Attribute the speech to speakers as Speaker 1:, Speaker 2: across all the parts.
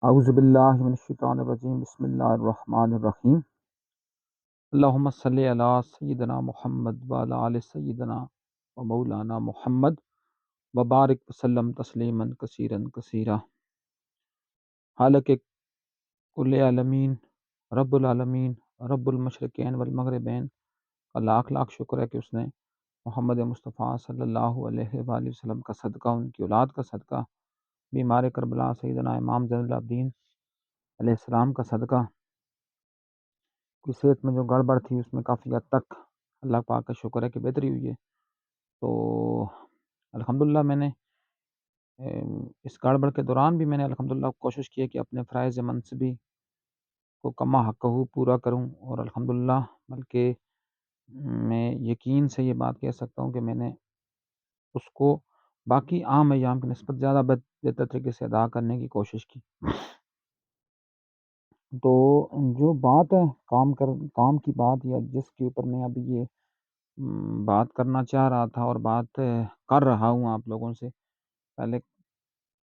Speaker 1: اعوذ باللہ من الشیطان الرجیم بسم اللہ الرحمن الرحیم اللہم صلی علی سیدنا محمد وعلی آل سیدنا و مولانا محمد وبارک وسلم تسلیما کثیرا کثیرا۔ حالک کل عالمین رب العالمین رب المشرقین والمغربین کا لاکھ لاکھ شکر ہے کہ اس نے محمد مصطفیٰ صلی اللہ علیہ وآلہ وسلم کا صدقہ، ان کی اولاد کا صدقہ، بیمار کربلا سیدنا امام زین العابدین علیہ السلام کا صدقہ، کی صحت میں جو گڑبڑ تھی اس میں کافی حد تک اللہ پاک کا شکر ہے کہ بہتری ہوئی ہے۔ تو الحمدللہ میں نے اس گڑبڑ کے دوران بھی میں نے الحمدللہ کوشش کی ہے کہ اپنے فرائض منصبی کو کما حقہ پورا کروں، اور الحمدللہ بلکہ میں یقین سے یہ بات کہہ سکتا ہوں کہ میں نے اس کو باقی عام ایام کی نسبت زیادہ بہتر طریقے سے ادا کرنے کی کوشش کی۔ تو جو بات ہے کام کی بات، یا جس کے اوپر میں ابھی یہ بات کرنا چاہ رہا تھا اور بات کر رہا ہوں آپ لوگوں سے، پہلے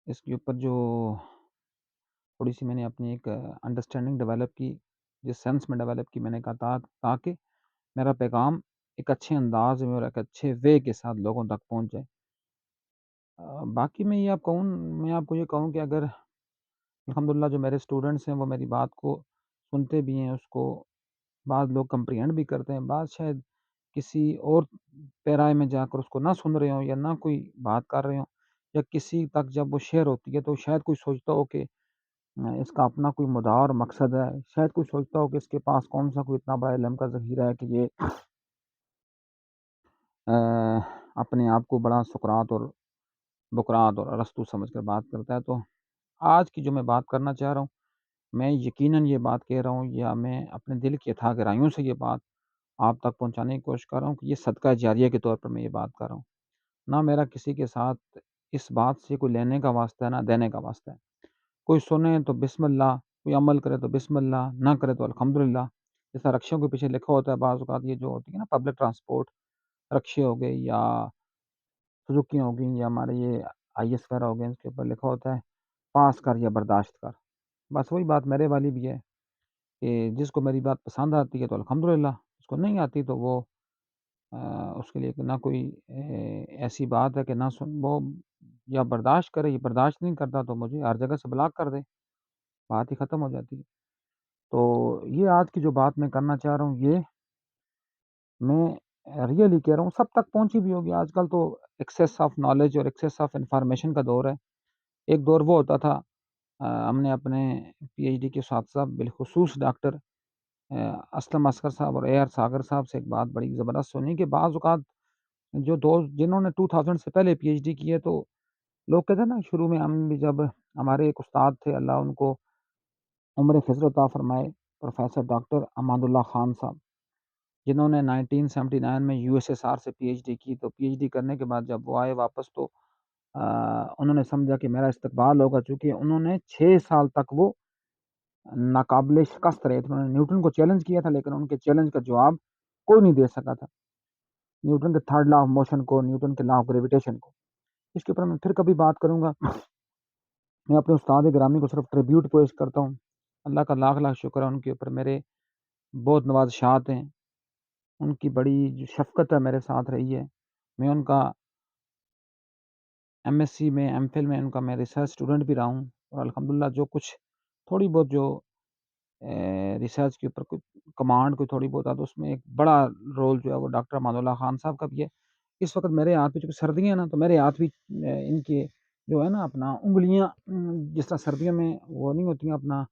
Speaker 1: اس کے اوپر جو تھوڑی سی میں نے اپنی ایک انڈرسٹینڈنگ ڈیولپ کی، جس سینس میں ڈیولپ کی، میں نے کہا تاکہ میرا پیغام ایک اچھے انداز میں اور ایک اچھے وے کے ساتھ لوگوں تک پہنچ جائے۔ باقی میں آپ کو یہ کہوں کہ اگر الحمدللہ جو میرے اسٹوڈنٹس ہیں وہ میری بات کو سنتے بھی ہیں، اس کو بعض لوگ کمپریہنڈ بھی کرتے ہیں، بعض شاید کسی اور پیرائے میں جا کر اس کو نہ سن رہے ہوں یا نہ کوئی بات کر رہے ہوں، یا کسی تک جب وہ شیئر ہوتی ہے تو شاید کوئی سوچتا ہو کہ اس کا اپنا کوئی مدعا اور مقصد ہے، شاید کوئی سوچتا ہو کہ اس کے پاس کون سا کوئی اتنا بڑا علم کا ذخیرہ ہے کہ یہ اپنے آپ کو بڑا سقراط اور بقراط اور ارسطو سمجھ کر بات کرتا ہے۔ تو آج کی جو میں بات کرنا چاہ رہا ہوں، میں یقیناً یہ بات کہہ رہا ہوں، یا میں اپنے دل کی اتھا گہرائیوں سے یہ بات آپ تک پہنچانے کی کوشش کر رہا ہوں کہ یہ صدقہ جاریہ کے طور پر میں یہ بات کر رہا ہوں، نہ میرا کسی کے ساتھ اس بات سے کوئی لینے کا واسطہ ہے نہ دینے کا واسطہ ہے۔ کوئی سنے تو بسم اللہ، کوئی عمل کرے تو بسم اللہ، نہ کرے تو الحمدللہ۔ جیسا رکشوں کے پیچھے لکھا ہوتا ہے بعض اوقات، یہ جو ہوتی ہے نا پبلک ٹرانسپورٹ، رکشے ہو گئے یا سزوکی ہو گئی یا ہمارے یہ آئی ایس وغیرہ ہو گئے، اس کے اوپر لکھا ہوتا ہے پاس کر یا برداشت کر۔ بس وہی بات میرے والی بھی ہے کہ جس کو میری بات پسند آتی ہے تو الحمدللہ، اس کو نہیں آتی تو وہ اس کے لیے نہ کوئی ایسی بات ہے کہ نہ وہ یا برداشت کرے، یا برداشت نہیں کرتا تو مجھے ہر جگہ سے بلاک کر دے، بات ہی ختم ہو جاتی ہے۔ تو یہ آج کی جو بات میں کرنا چاہ رہا ہوں، یہ میں ریئلی کہہ رہا ہوں، سب تک پہنچی بھی ہوگی۔ آج کل تو ایکسیس آف نالج اور ایکسیس آف انفارمیشن کا دور ہے۔ ایک دور وہ ہوتا تھا، ہم نے اپنے پی ایچ ڈی کے اساتذہ بالخصوص ڈاکٹر اسلم اصغر صاحب اور اے آر ساگر صاحب سے ایک بات بڑی زبردست سنی کہ بعض اوقات جو دوست جنہوں نے 2000 سے پہلے پی ایچ ڈی کی ہے، تو لوگ کہتے ہیں نا، شروع میں ہم بھی جب ہمارے ایک استاد تھے، اللہ ان کو عمر فضل عطا فرمائے، پروفیسر ڈاکٹر امان اللہ خان صاحب، جنہوں نے 1979 میں یو ایس ایس آر سے پی ایچ ڈی کی۔ تو پی ایچ ڈی کرنے کے بعد جب وہ آئے واپس، تو انہوں نے سمجھا کہ میرا استقبال ہوگا، چونکہ انہوں نے 6 سال تک وہ ناقابل شکست رہے تھے۔ انہوں نے نیوٹن کو چیلنج کیا تھا، لیکن ان کے چیلنج کا جواب کوئی نہیں دے سکا تھا، نیوٹن کے تھرڈ لا آف موشن کو، نیوٹن کے لا آف گریویٹیشن کو۔ اس کے اوپر میں پھر کبھی بات کروں گا۔ میں اپنے استاد گرامی کو صرف ٹریبیوٹ پیش کرتا ہوں، اللہ کا لاکھ لاکھ شکر ہے، ان کے اوپر میرے بہت نوازشات ہیں، ان کی بڑی جو شفقت ہے میرے ساتھ رہی ہے۔ میں ان کا ایم ایس سی میں، ایم فل میں ان کا میں ریسرچ اسٹوڈنٹ بھی رہا ہوں، اور الحمدللہ جو کچھ تھوڑی بہت جو ریسرچ کے اوپر کوئی کمانڈ کوئی تھوڑی بہت ہے، تو اس میں ایک بڑا رول جو ہے وہ ڈاکٹر امان اللہ خان صاحب کا بھی ہے۔ اس وقت میرے ہاتھ پہ چونکہ سردیاں ہیں نا، تو میرے ہاتھ بھی ان کے جو ہے نا اپنا انگلیاں جس طرح سردیوں میں وہ نہیں ہوتی ہیں، اپنا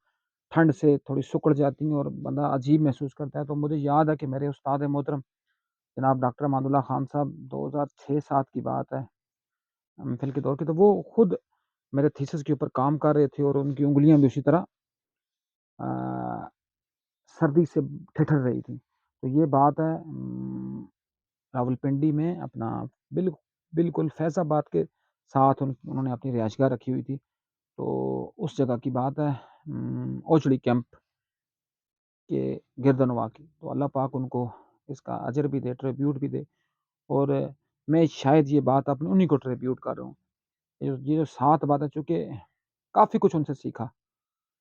Speaker 1: ٹھنڈ سے تھوڑی سکڑ جاتی ہیں اور بندہ عجیب محسوس کرتا ہے۔ تو مجھے یاد ہے کہ میرے استاد محترم جناب ڈاکٹر امان اللہ خان صاحب، 2006-07 کی بات ہے، ایم فل کے دور کی، تو وہ خود میرے تھیسس کے اوپر کام کر رہے تھے، اور ان کی انگلیاں بھی اسی طرح سردی سے ٹھٹر رہی تھی۔ تو یہ بات ہے راولپنڈی میں اپنا بالکل فیض آباد کے ساتھ انہوں نے اپنی رہائش گاہ رکھی ہوئی تھی۔ تو اس جگہ کی بات ہے اوچڑی کیمپ کے گردنواں کی۔ تو اللہ پاک ان کو اس کا اجر بھی دے، ٹریبیوٹ بھی دے، اور میں شاید یہ بات اپنے انہی کو ٹریبیوٹ کر رہا ہوں۔ یہ جو 7 باتیں، چونکہ کافی کچھ ان سے سیکھا،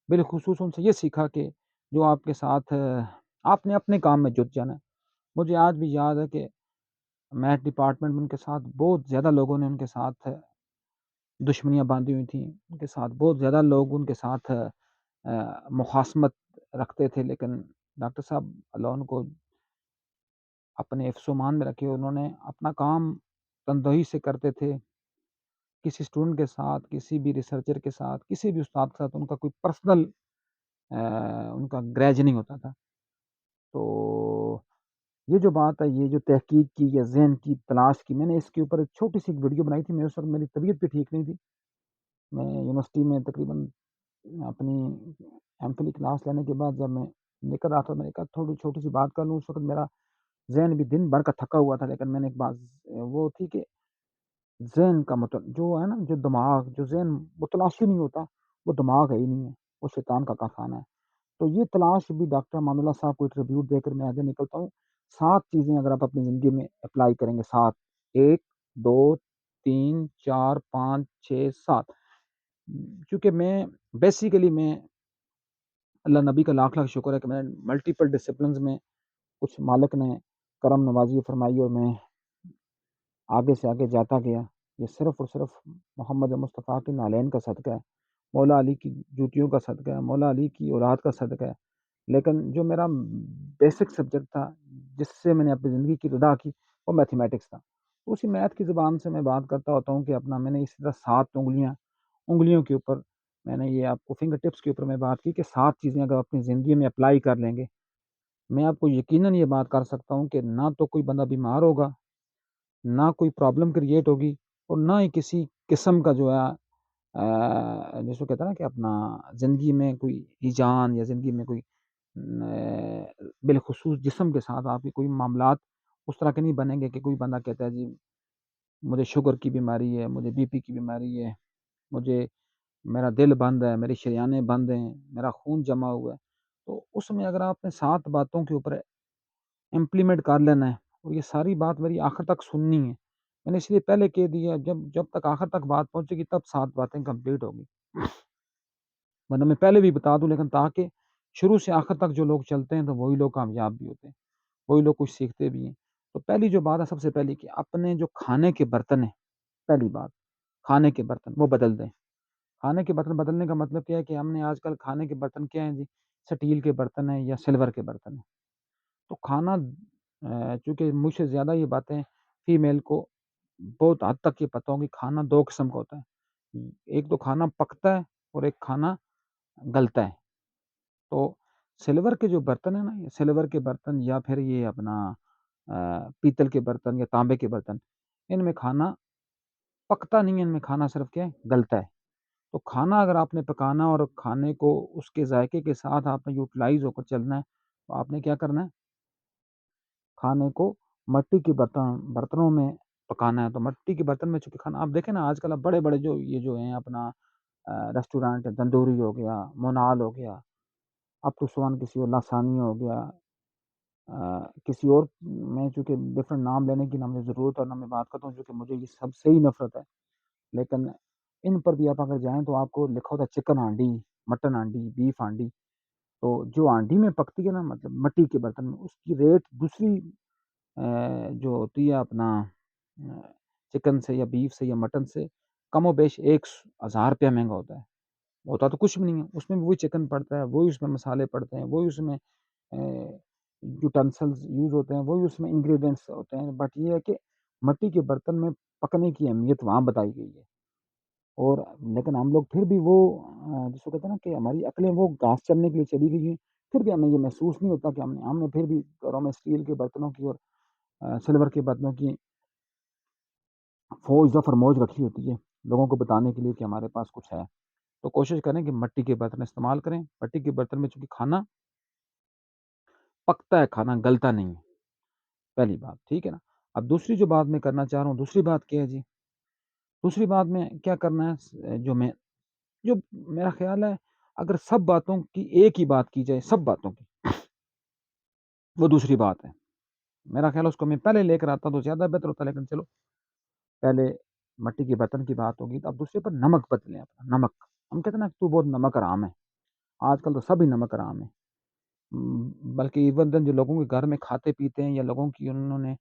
Speaker 1: بالخصوص ان سے یہ سیکھا کہ جو آپ کے ساتھ آپ نے اپنے کام میں جٹ جانا ہے۔ مجھے آج بھی یاد ہے کہ میتھ ڈپارٹمنٹ میں ان کے ساتھ بہت زیادہ لوگوں نے ان کے ساتھ دشمنیاں باندھی ہوئی تھیں، ان کے ساتھ بہت زیادہ لوگ ان کے ساتھ مخاصمت رکھتے تھے، لیکن ڈاکٹر صاحب اللہ ان کو اپنے حفظ و امان میں رکھے، انہوں نے اپنا کام تندہی سے کرتے تھے۔ کسی اسٹوڈنٹ کے ساتھ، کسی بھی ریسرچر کے ساتھ، کسی بھی استاد کے ساتھ ان کا کوئی پرسنل ان کا گریج نہیں ہوتا تھا۔ تو یہ جو بات ہے، یہ جو تحقیق کی یا ذہن کی تلاش کی، میں نے اس کے اوپر ایک چھوٹی سی ایک ویڈیو بنائی تھی۔ میں اس وقت میری طبیعت بھی ٹھیک نہیں تھی، میں یونیورسٹی میں تقریباً اپنی ایم فل کلاس لینے کے بعد جب میں نکل رہا تھا، میں نے کہا تھوڑی چھوٹی سی بات کر لوں۔ اس وقت میرا ذہن بھی دن بھر کا تھکا ہوا تھا، لیکن میں نے ایک بات وہ تھی کہ ذہن کا جو ہے نا، جو دماغ، جو ذہن متلاشی نہیں ہوتا، وہ دماغ ہے ہی نہیں ہے، وہ شیطان کا کارخانہ ہے۔ تو یہ تلاش بھی ڈاکٹر امان اللہ صاحب کو ٹریبیوٹ دے کر میں آگے نکلتا ہوں۔ 7 چیزیں اگر آپ اپنی زندگی میں اپلائی کریں گے، 7، 1 2 3 4 5 6 7، چونکہ میں بیسیکلی میں اللہ نبی کا لاکھ لاکھ شکر ہے کہ میں ملٹیپل ڈسپلنز میں کچھ مالک نے کرم نوازی فرمائی اور میں آگے سے آگے جاتا گیا۔ یہ صرف اور صرف محمد مصطفیٰ کے نالین کا صدقہ ہے، مولا علی کی جوتیوں کا صدقہ ہے، مولا علی کی اولاد کا صدقہ ہے۔ لیکن جو میرا بیسک سبجیکٹ تھا، جس سے میں نے اپنی زندگی کی ابتدا کی، وہ میتھمیٹکس تھا۔ اسی میتھ کی زبان سے میں بات کرتا ہوتا ہوں کہ میں نے اسی طرح 7 انگلیوں کے اوپر، میں نے یہ آپ کو فنگر ٹپس کے اوپر میں بات کی کہ 7 چیزیں اگر اپنی زندگی میں اپلائی کر لیں گے، میں آپ کو یقیناً یہ بات کر سکتا ہوں کہ نہ تو کوئی بندہ بیمار ہوگا، نہ کوئی پرابلم کریٹ ہوگی، اور نہ ہی کسی قسم کا جو ہے جس کو کہتے ہیں نا کہ اپنا زندگی میں کوئی ہیجان یا زندگی میں کوئی بالخصوص جسم کے ساتھ آپ کی کوئی معاملات اس طرح کے نہیں بنیں گے کہ کوئی بندہ کہتا ہے جی مجھے شوگر کی بیماری ہے، مجھے بی پی کی بیماری ہے، مجھے میرا دل بند ہے، میری شریانیں بند ہیں، میرا خون جمع ہوا ہے۔ تو اس میں اگر آپ نے 7 باتوں کے اوپر امپلیمنٹ کر لینا ہے، اور یہ ساری بات میری آخر تک سننی ہے، میں نے اس لیے پہلے کہہ دیا جب تک آخر تک بات پہنچے گی تب 7 باتیں کمپلیٹ ہوگی، ورنہ میں پہلے بھی بتا دوں، لیکن تاکہ شروع سے آخر تک جو لوگ چلتے ہیں تو وہی لوگ کامیاب بھی ہوتے ہیں، وہی لوگ کچھ سیکھتے بھی ہیں۔ تو پہلی جو بات ہے سب سے پہلی کہ اپنے جو کھانے کے برتن ہیں، پہلی بات کھانے کے برتن وہ بدل دیں۔ کھانے کے برتن بدلنے کا مطلب کیا ہے کہ ہم نے آج کل کھانے کے برتن کیا ہیں جی، سٹیل کے برتن ہیں یا سلور کے برتن ہیں۔ تو کھانا چونکہ مجھ سے زیادہ یہ باتیں فیمیل کو بہت حد تک یہ پتہ ہوگی، کھانا 2 قسم کا ہوتا ہے، ایک تو کھانا پکتا ہے اور ایک کھانا گلتا ہے۔ تو سلور کے جو برتن ہیں نا، یہ سلور کے برتن یا پھر یہ اپنا پیتل کے برتن یا تانبے کے برتن، ان میں کھانا پکتا نہیں ہے، ان میں کھانا صرف کیا ہے، گلتا ہے۔ تو کھانا اگر آپ نے پکانا اور کھانے کو اس کے ذائقے کے ساتھ آپ نے یوٹیلائز ہو کر چلنا ہے، تو آپ نے کیا کرنا ہے، کھانے کو مٹی کے برتنوں میں پکانا ہے۔ تو مٹی کے برتن میں چونکہ کھانا آپ دیکھیں نا، آج کل اب بڑے بڑے یہ جو ہیں اپنا ریسٹورینٹ، تندوری ہو گیا، مونال ہو گیا، اپ ٹو سون کسی اور لاسانی ہو گیا، کسی اور میں چونکہ ڈفرینٹ نام لینے کی نہ مجھے ضرورت اور نہ میں بات کرتا ہوں، چونکہ مجھے یہ سب سے ہی نفرت ہے، لیکن ان پر بھی آپ اگر جائیں تو آپ کو لکھا ہوتا ہے چکن ہانڈی، مٹن ہانڈی، بیف ہانڈی۔ تو جو ہانڈی میں پکتی ہے نا، مطلب مٹی کے برتن میں، اس کی ریٹ دوسری جو ہوتی ہے اپنا چکن سے یا بیف سے یا مٹن سے کم و بیش 1000 روپیہ مہنگا ہوتا تو کچھ بھی نہیں ہے، اس میں بھی وہی چکن پڑتا ہے، وہی اس میں مسالے پڑتے ہیں، وہی اس میں یوٹینسلز یوز ہوتے ہیں، وہی اس میں انگریڈینٹس ہوتے ہیں، بٹ یہ ہے کہ مٹی کے برتن میں پکنے کی اہمیت وہاں بتائی گئی ہے۔ اور لیکن ہم لوگ پھر بھی وہ جس کو کہتے ہیں نا کہ ہماری عقلیں وہ گھاس چرنے کے لیے چلی گئی ہیں، پھر بھی ہمیں یہ محسوس نہیں ہوتا کہ ہم نے پھر بھی گھروں میں اسٹیل کے برتنوں کی اور سلور کے برتنوں کی فوج ظفر موج رکھی ہوتی ہے لوگوں کو بتانے کے لیے کہ ہمارے پاس کچھ ہے۔ تو کوشش کریں کہ مٹی کے برتن استعمال کریں۔ مٹی کے برتن میں چونکہ کھانا پکتا ہے، کھانا گلتا نہیں ہے، پہلی بات، ٹھیک ہے نا۔ اب دوسری جو بات میں کرنا چاہ رہا ہوں، دوسری بات کیا ہے جی، دوسری بات میں کیا کرنا ہے، جو میرا خیال ہے اگر سب باتوں کی ایک ہی بات کی جائے، سب باتوں کی، وہ دوسری بات ہے۔ میرا خیال اس کو میں پہلے لے کر آتا تو زیادہ بہتر ہوتا، لیکن چلو پہلے مٹی کے برتن کی بات ہوگی، تو اب دوسرے پر نمک بدلیں اپنا، نمک۔ ہم کہتے ہیں نا تو بہت نمک حرام ہے، آج کل تو سبھی نمک حرام ہے، بلکہ ایون دن جو لوگوں کے گھر میں کھاتے پیتے ہیں یا لوگوں کی انہوں نے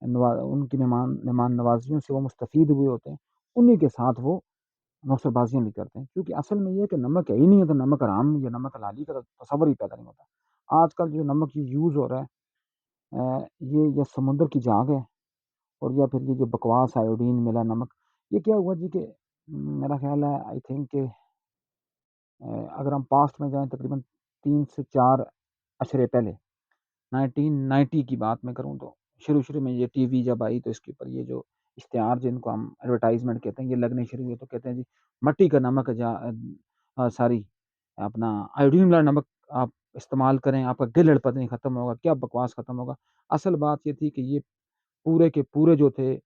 Speaker 1: ان کی مہمان نوازیوں سے وہ مستفید ہوئے ہوتے ہیں، انہی کے ساتھ وہ نوسر بازیاں بھی کرتے ہیں، کیونکہ اصل میں یہ ہے کہ نمک ہے ہی نہیں ہے تو نمک حرام یا نمک حلالی کا تصور ہی پیدا نہیں ہوتا۔ آج کل جو نمک یوز ہو رہا ہے یہ یا سمندر کی جھاگ ہے، اور یا پھر یہ جو بکواس آیوڈین ملا نمک، یہ کیا ہوا جی کہ میرا خیال ہے آئی تھنک کہ اگر ہم پاسٹ میں جائیں تقریباً 3 سے 4 عشرے پہلے 1990 کی بات میں کروں تو شروع میں یہ ٹی وی جب آئی تو اس کے اوپر یہ جو اشتہار جن کو ہم ایڈورٹائزمنٹ کہتے ہیں یہ لگنے شروع ہوئے تو کہتے ہیں جی مٹی کا نمک ساری اپنا آیوڈین والا نمک آپ استعمال کریں، آپ کا گلڑ پتہ نہیں ختم ہوگا، کیا بکواس ختم ہوگا۔ اصل بات یہ تھی کہ یہ پورے کے پورے جو تھے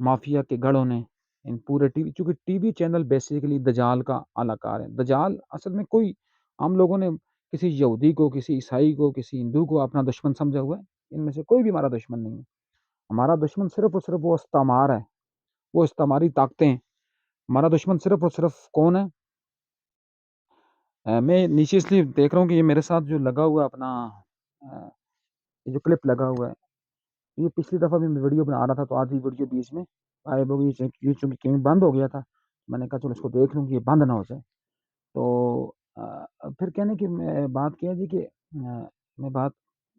Speaker 1: مافیا کے گڑھوں نے ان پورے ٹی وی، چونکہ ٹی وی چینل بیسیکلی دجال کا اعلی کار ہے۔ دجال اصل میں کوئی ہم لوگوں نے کسی یہودی کو، کسی عیسائی کو، کسی ہندو کو اپنا دشمن سمجھا ہوا ہے، ان میں سے کوئی بھی ہمارا دشمن نہیں ہے۔ ہمارا دشمن صرف اور صرف وہ استعمار ہے، وہ استعماری طاقتیں ہیں۔ ہمارا دشمن صرف اور صرف کون ہے؟ میں نیچے اس لیے دیکھ رہا ہوں کہ یہ میرے ساتھ جو لگا ہوا اپنا یہ جو کلپ لگا ہوا ہے، یہ پچھلی دفعہ بھی میں ویڈیو بنا رہا تھا تو آدھی ویڈیو بیچ میں غائب ہو گئی، یہ چونکہ کہیں بند ہو گیا تھا، میں نے کہا چلو اس کو دیکھ لوں کہ یہ بند نہ ہو جائے۔ تو پھر کہنے کی بات کیا جی کہ میں بات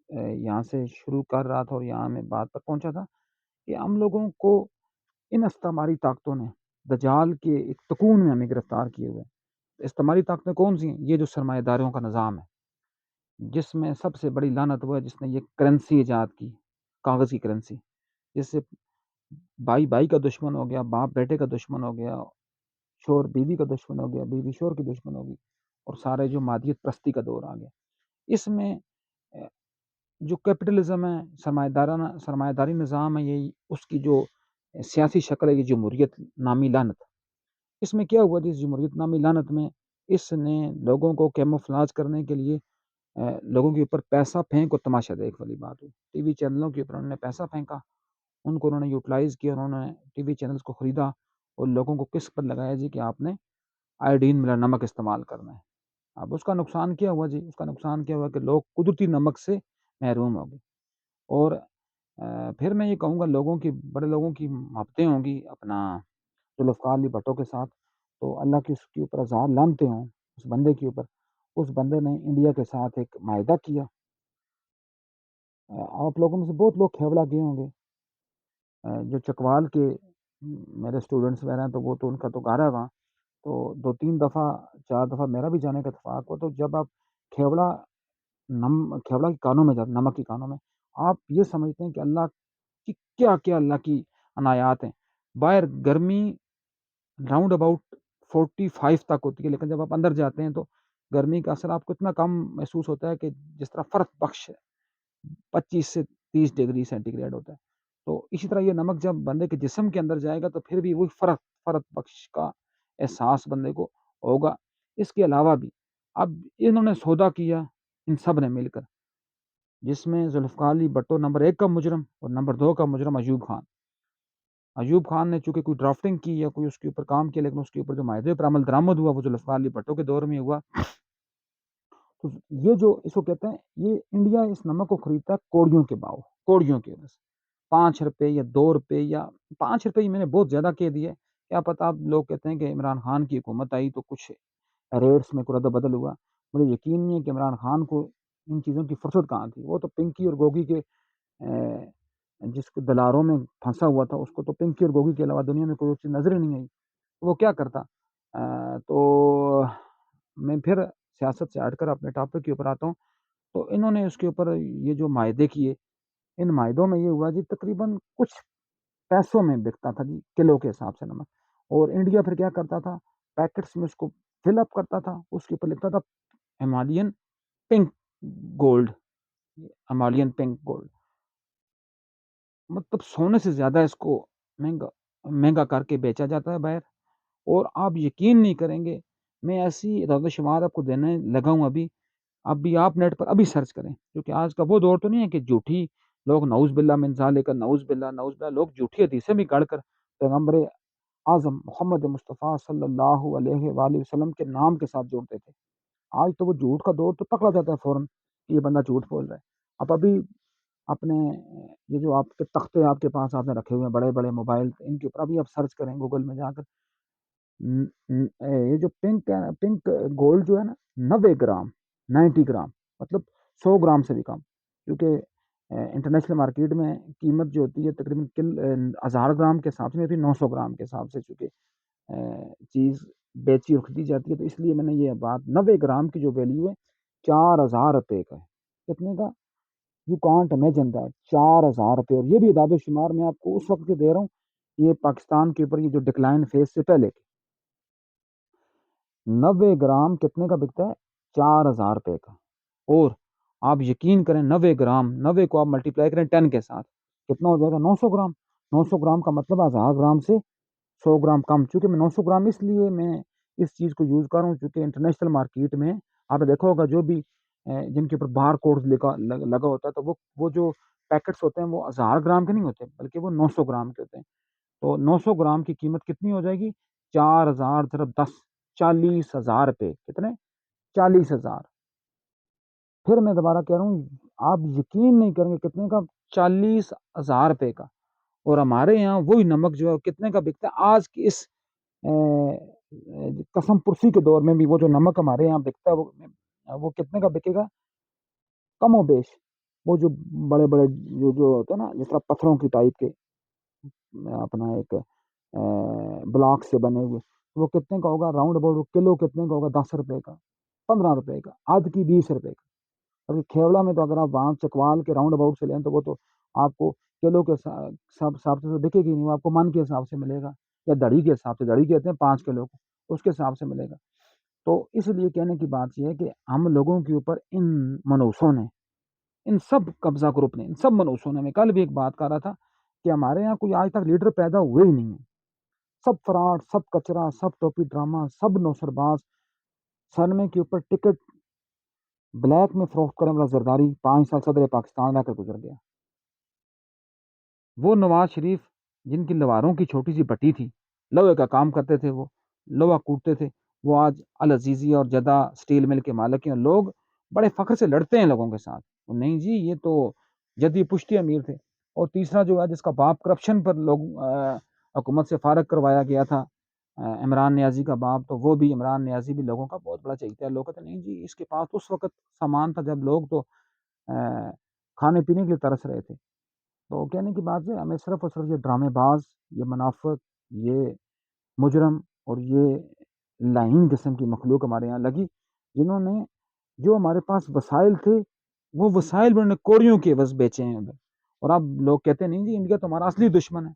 Speaker 1: یہاں سے شروع کر رہا تھا اور یہاں میں بات پر پہنچا تھا کہ ہم لوگوں کو ان استعماری طاقتوں نے دجال کے ایک تکون میں ہمیں گرفتار کیے ہوئے۔ استعماری طاقتیں کون سی ہیں؟ یہ جو سرمایہ داریوں کا نظام ہے، جس میں سب سے بڑی لعنت وہ ہے جس نے یہ کرنسی ایجاد کی، کاغذ کی کرنسی، جس سے بھائی بھائی کا دشمن ہو گیا، باپ بیٹے کا دشمن ہو گیا، شور بیوی کا دشمن ہو گیا، بیوی شور کی دشمن ہوگی، اور سارے جو مادیت پرستی کا دور آ گیا۔ اس میں جو کیپٹلزم ہے، سرمایہ داری نظام ہے، یہی اس کی جو سیاسی شکل ہے، یہ جمہوریت نامی لعنت۔ اس میں کیا ہوا جس جمہوریت نامی لعنت میں اس نے لوگوں کو کیموفلاج کرنے کے لیے لوگوں کے اوپر پیسہ پھینک اور تماشا دیکھ والی بات ہوئی۔ ٹی وی چینلوں کے اوپر انہوں نے پیسہ پھینکا، ان کو انہوں نے یوٹیلائز کیا، انہوں نے ٹی وی چینلز کو خریدا اور لوگوں کو کس پر لگایا جی کہ آپ نے آیوڈین ملا نمک استعمال کرنا ہے۔ اب اس کا نقصان کیا ہوا جی؟ اس کا نقصان کیا ہوا کہ لوگ قدرتی نمک سے محروم ہو گئے۔ اور پھر میں یہ کہوں گا بڑے لوگوں کی محبتیں ہوں گی اپنا ذوالفقار علی بھٹو کے ساتھ، تو اللہ کی اس کے اوپر ہزار لعنتیں ہوں اس بندے کے اوپر۔ اس بندے نے انڈیا کے ساتھ ایک معاہدہ کیا۔ آپ لوگوں میں سے بہت لوگ کھیوڑا گئے ہوں گے، جو چکوال کے میرے اسٹوڈنٹس وغیرہ ہیں تو وہ تو ان کا تو گھر ہے وہاں، تو 2-3 دفعہ 4 دفعہ میرا بھی جانے کا اتفاق ہوا۔ تو جب آپ کھیوڑا کی کانوں میں جاتے، نمک کی کانوں میں، آپ یہ سمجھتے ہیں کہ اللہ کی کیا کیا اللہ کی عنایات ہیں۔ باہر گرمی راؤنڈ اباؤٹ 45 تک ہوتی ہے، لیکن جب آپ اندر جاتے ہیں تو گرمی کا اثر آپ کو اتنا کم محسوس ہوتا ہے کہ جس طرح فرق بخش 25 سے 30 ڈگری سینٹی گریڈ ہوتا ہے۔ تو اسی طرح یہ نمک جب بندے کے جسم کے اندر جائے گا تو پھر بھی وہی فرق بخش کا احساس بندے کو ہوگا۔ اس کے علاوہ بھی اب انہوں نے سودا کیا ان سب نے مل کر، جس میں ذوالفقار علی بھٹو نمبر 1 کا مجرم اور نمبر 2 کا مجرم ایوب خان نے چونکہ کوئی ڈرافٹنگ کی یا کوئی اس کے اوپر کام کیا، لیکن اس کے اوپر جو معاہدے پر عمل درآمد ہوا وہ ذوالفقار علی بھٹو کے دور میں ہوا۔ تو یہ جو اس کو کہتے ہیں، یہ انڈیا اس نمک کو خریدتا ہے کوڑیوں کے باؤ، کوڑیوں کے وجہ سے 5 روپے یا 2 روپے یا 5 روپے، میں نے بہت زیادہ کہہ دیا ہے، کیا پتا آپ لوگ کہتے ہیں کہ عمران خان کی حکومت آئی تو کچھ ریٹس میں رد و بدل ہوا، مجھے یقین نہیں ہے کہ عمران خان کو ان چیزوں کی فرصت کہاں تھی۔ وہ تو پنکی اور گوگی کے جس کو دلاروں میں پھنسا ہوا تھا، اس کو تو پنکی اور گوگی کے علاوہ دنیا میں کوئی چیز نظر ہی نہیں آئی، وہ کیا کرتا۔ تو میں پھر سیاست سے ہٹ کر اپنے ٹاپک کے اوپر آتا ہوں۔ تو انہوں نے اس کے اوپر یہ جو معاہدے کیے، ان معاہدوں میں یہ ہوا جی تقریباً کچھ پیسوں میں بکتا تھا جی کلو کے حساب سے نمک، اور انڈیا پھر کیا کرتا تھا، پیکٹس میں اس کو فل اپ کرتا تھا، اس کے اوپر لکھتا تھا Himalayan pink gold, Himalayan pink gold, مطلب سونے سے زیادہ اس کو مہنگا کر کے بیچا جاتا ہے باہر۔ اور آپ یقین نہیں کریں گے، میں ایسی اعداد و شمار آپ کو دینے لگا ہوں ابھی آپ نیٹ پر ابھی سرچ کریں، کیونکہ آج کا وہ دور تو نہیں ہے کہ جھوٹی لوگ نعوذ باللہ من ذالک، نعوذ باللہ لوگ جھوٹی حدیثیں بھی گڑھ کر پیغمبر اعظم محمد مصطفیٰ صلی اللہ علیہ وآلہ وسلم کے نام کے ساتھ جوڑتے تھے۔ آج تو وہ جھوٹ کا دور تو پکڑا جاتا ہے فوراً کہ یہ بندہ جھوٹ بول رہا ہے. آپ ابھی اپنے یہ جو آپ کے تختے آپ کے پاس آپ نے رکھے ہوئے ہیں بڑے بڑے موبائل، ان کے اوپر ابھی آپ سرچ کریں گوگل میں جا کر، یہ جو پنک گولڈ جو ہے نا، 90 گرام، 90 گرام، مطلب 100 گرام سے بھی کم. کیونکہ انٹرنیشنل مارکیٹ میں قیمت جو ہوتی ہے تقریباً 1000 گرام کے حساب سے نہیں ہوتی، 900 گرام کے حساب سے چونکہ چیز بیچی اور خریدی جاتی ہے. تو اس لیے میں نے یہ بات، 90 گرام کی جو ویلیو ہے 4000 روپے کا ہے. کتنے کا؟ یو کانٹ امیجن دیٹ، 4000 روپے. اور یہ بھی اعداد و شمار میں آپ کو اس وقت کے دے رہا ہوں، یہ پاکستان کے اوپر یہ جو ڈکلائن فیز سے پہلے کے. 90 گرام کتنے کا بکتا ہے؟ 4000 روپے کا. اور آپ یقین کریں، 90 گرام، 90 کو آپ ملٹیپلائی کریں 10 کے ساتھ، کتنا ہو جائے گا؟ 900 گرام. 900 گرام کا مطلب 1000 گرام سے 100 گرام کم. چونکہ میں 900 گرام اس لیے میں اس چیز کو یوز کر رہا ہوں، چونکہ انٹرنیشنل مارکیٹ میں آپ نے دیکھا ہوگا جو بھی جن کے اوپر بار کوڈ لگا ہوتا ہے، تو وہ جو پیکٹس ہوتے ہیں وہ 1000 گرام کے نہیں ہوتے، بلکہ وہ 900 گرام کے ہوتے ہیں. تو 900 گرام کی قیمت کتنی ہو جائے گی؟ 4000 ضرب 10، 40,000 روپے. کتنے؟ 40,000. پھر میں دوبارہ کہہ رہا ہوں، آپ یقین نہیں کریں گے کتنے کا؟ 40,000 روپے کا. اور ہمارے یہاں وہی نمک جو ہے کتنے کا بکتا ہے آج کی اس قسم پرسی کے دور میں بھی؟ وہ جو نمک ہمارے یہاں بکتا ہے وہ کتنے کا بکے گا؟ کم و بیش وہ جو بڑے بڑے جو ہوتے ہیں نا، جس طرح پتھروں کی ٹائپ کے اپنا ایک بلاک سے بنے ہوئے، وہ کتنے کا ہوگا؟ راؤنڈ اباؤٹ کلو کتنے کا ہوگا؟ 10 روپے کا، 15 روپے کا، آدھ کی 20 روپے کا. اور کھیوڑا میں تو اگر آپ وہاں چکوال کے راؤنڈ اباؤٹ سے لیں تو وہ تو آپ کو کلو کے حساب سے بکے گی نہیں، وہ آپ کو من کے حساب سے ملے گا، یا دڑی کے حساب سے. دڑی کہتے ہیں 5 کلو کو، اس کے حساب سے ملے گا. تو اس لیے کہنے کی بات یہ ہے کہ ہم لوگوں کے اوپر ان منوسوں نے، ان سب قبضہ گروپ نے، ان سب منوسوں نے، میں کل بھی ایک بات کر رہا تھا کہ ہمارے یہاں کوئی آج تک لیڈر پیدا ہوئے ہی نہیں ہے. سب فراڈ، سب کچرا، سب ٹوپی ڈرامہ، سب نوسر باز. سرمے کے اوپر ٹکٹ بلیک میں فروخت کرنے والا زرداری 5 سال صدر پاکستان رہ کر گزر گیا. وہ نواز شریف جن کی لواروں کی چھوٹی سی بٹی تھی، لوہے کا کام کرتے تھے، وہ لوہا کوٹتے تھے، وہ آج العزیزی اور جدہ سٹیل مل کے مالک ہیں. لوگ بڑے فخر سے لڑتے ہیں لوگوں کے ساتھ، نہیں جی یہ تو جدی پشتی امیر تھے. اور تیسرا جو ہے جس کا باپ کرپشن پر لوگ حکومت سے فارغ کروایا گیا تھا، عمران نیازی کا باپ، تو وہ بھی عمران نیازی بھی لوگوں کا بہت بڑا چہیتا ہے. لوگ کہتے ہیں نہیں جی اس کے پاس اس وقت سامان تھا جب لوگ تو کھانے پینے کے لیے ترس رہے تھے. تو کہنے کی بات ہے، ہمیں صرف اور صرف یہ ڈرامے باز، یہ منافق، یہ مجرم اور یہ لعین قسم کی مخلوق ہمارے یہاں لگی، جنہوں نے جو ہمارے پاس وسائل تھے وہ وسائل بھی انہوں نے کوڑیوں کے عوض بیچے ہیں ادھر. اور اب لوگ کہتے ہیں نہیں جی انڈیا تو ہمارا اصلی دشمن ہے،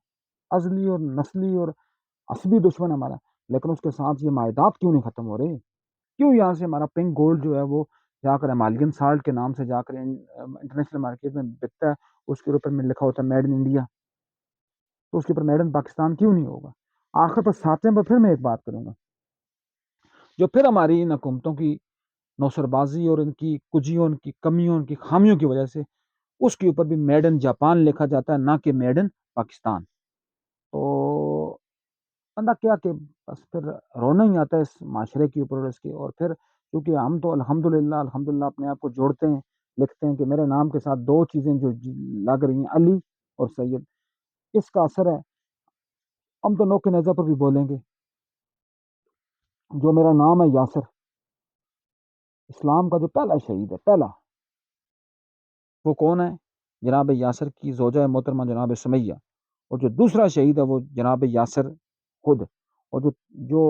Speaker 1: ازلی اور نسلی اور عصبی دشمن ہمارا. لیکن اس کے ساتھ یہ معاہدات کیوں نہیں ختم ہو رہے؟ کیوں یہاں سے ہمارا پنک گولڈ جو ہے وہ جا کر ہمالین سالٹ کے نام سے جا کر انٹرنیشنل مارکیٹ میں بکتا ہے، اس کے اوپر میں لکھا ہوتا ہے میڈ ان انڈیا، تو اس کے اوپر میڈ ان پاکستان کیوں نہیں ہوگا؟ آخر پر ساتویں پر پھر میں ایک بات کروں گا، جو پھر ہماری ان حکومتوں کی نوسر بازی اور ان کی کجیوں، ان کی کمیوں، ان کی خامیوں کی وجہ سے اس کے اوپر بھی میڈ ان جاپان لکھا جاتا ہے، نہ کہ میڈ ان پاکستان. تو بندہ کیا کہ بس پھر رونا ہی آتا ہے اس معاشرے کے اوپر اور اس کے. اور پھر کیونکہ ہم تو الحمدللہ اپنے آپ کو جوڑتے ہیں، لکھتے ہیں کہ میرے نام کے ساتھ دو چیزیں جو لگ رہی ہیں، علی اور سید، اس کا اثر ہے. ہم تو نوک نیزہ پر بھی بولیں گے، جو میرا نام ہے یاسر، اسلام کا جو پہلا شہید ہے، پہلا، وہ کون ہے؟ جناب یاسر کی زوجہ محترمہ جناب سمیہ. اور جو دوسرا شہید ہے وہ جناب یاسر خود. اور جو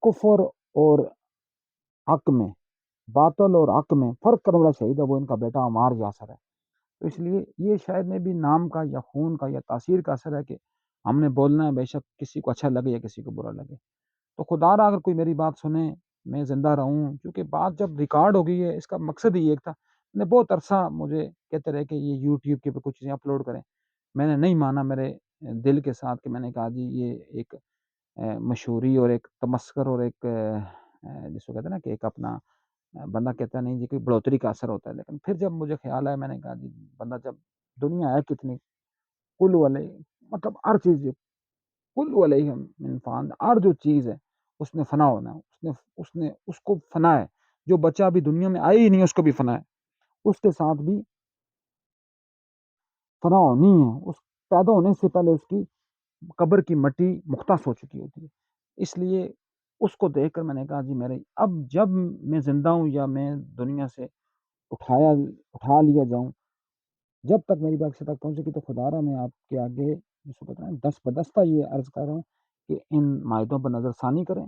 Speaker 1: کفر اور حق میں، باطل اور حق میں فرق کرنے والا شہید ہے، وہ ان کا بیٹا عمار یاسر ہے. تو اس لیے یہ شاید میں بھی نام کا یا خون کا یا تاثیر کا اثر ہے کہ ہم نے بولنا ہے، بے شک کسی کو اچھا لگے یا کسی کو برا لگے. تو خدا را اگر کوئی میری بات سنے، میں زندہ رہوں، کیونکہ بات جب ریکارڈ ہو گئی ہے، اس کا مقصد ہی ایک تھا. میں نے بہت عرصہ مجھے کہتے رہے کہ یہ یوٹیوب کے اوپر کچھ چیزیں اپلوڈ کریں. میں نے نہیں مانا میرے دل کے ساتھ کہ میں نے کہا جی یہ ایک مشہوری اور ایک تمسکر اور ایک جس کو کہتے ہیں نا کہ ایک اپنا بندہ کہتا ہے نہیں جی کوئی بڑھوتری کا اثر ہوتا ہے. لیکن پھر جب مجھے خیال آیا، میں نے کہا جی بندہ جب دنیا ہے کتنی، کل والے مطلب ہر چیز، کل علیہم انفان، ہر جو چیز ہے اس نے فنا ہونا ہے، اس کو فنا ہے. جو بچہ ابھی دنیا میں آیا ہی نہیں اس کو بھی فنا ہے، اس کے ساتھ بھی فنا ہونی ہے، اس پیدا ہونے سے پہلے اس کی قبر کی مٹی مختص ہو چکی ہوتی ہے۔ اس لیے اس کو دیکھ کر میں نے کہا جی میرے اب جب میں زندہ ہوں یا میں دنیا سے اٹھا لیا جاؤں، جب تک میری بات سے تک پہنچے گی تو خدا را میں آپ کے آگے جس کو بتائیں دست بدستہ یہ عرض کر رہا ہوں کہ ان معاہدوں پر نظر ثانی کریں،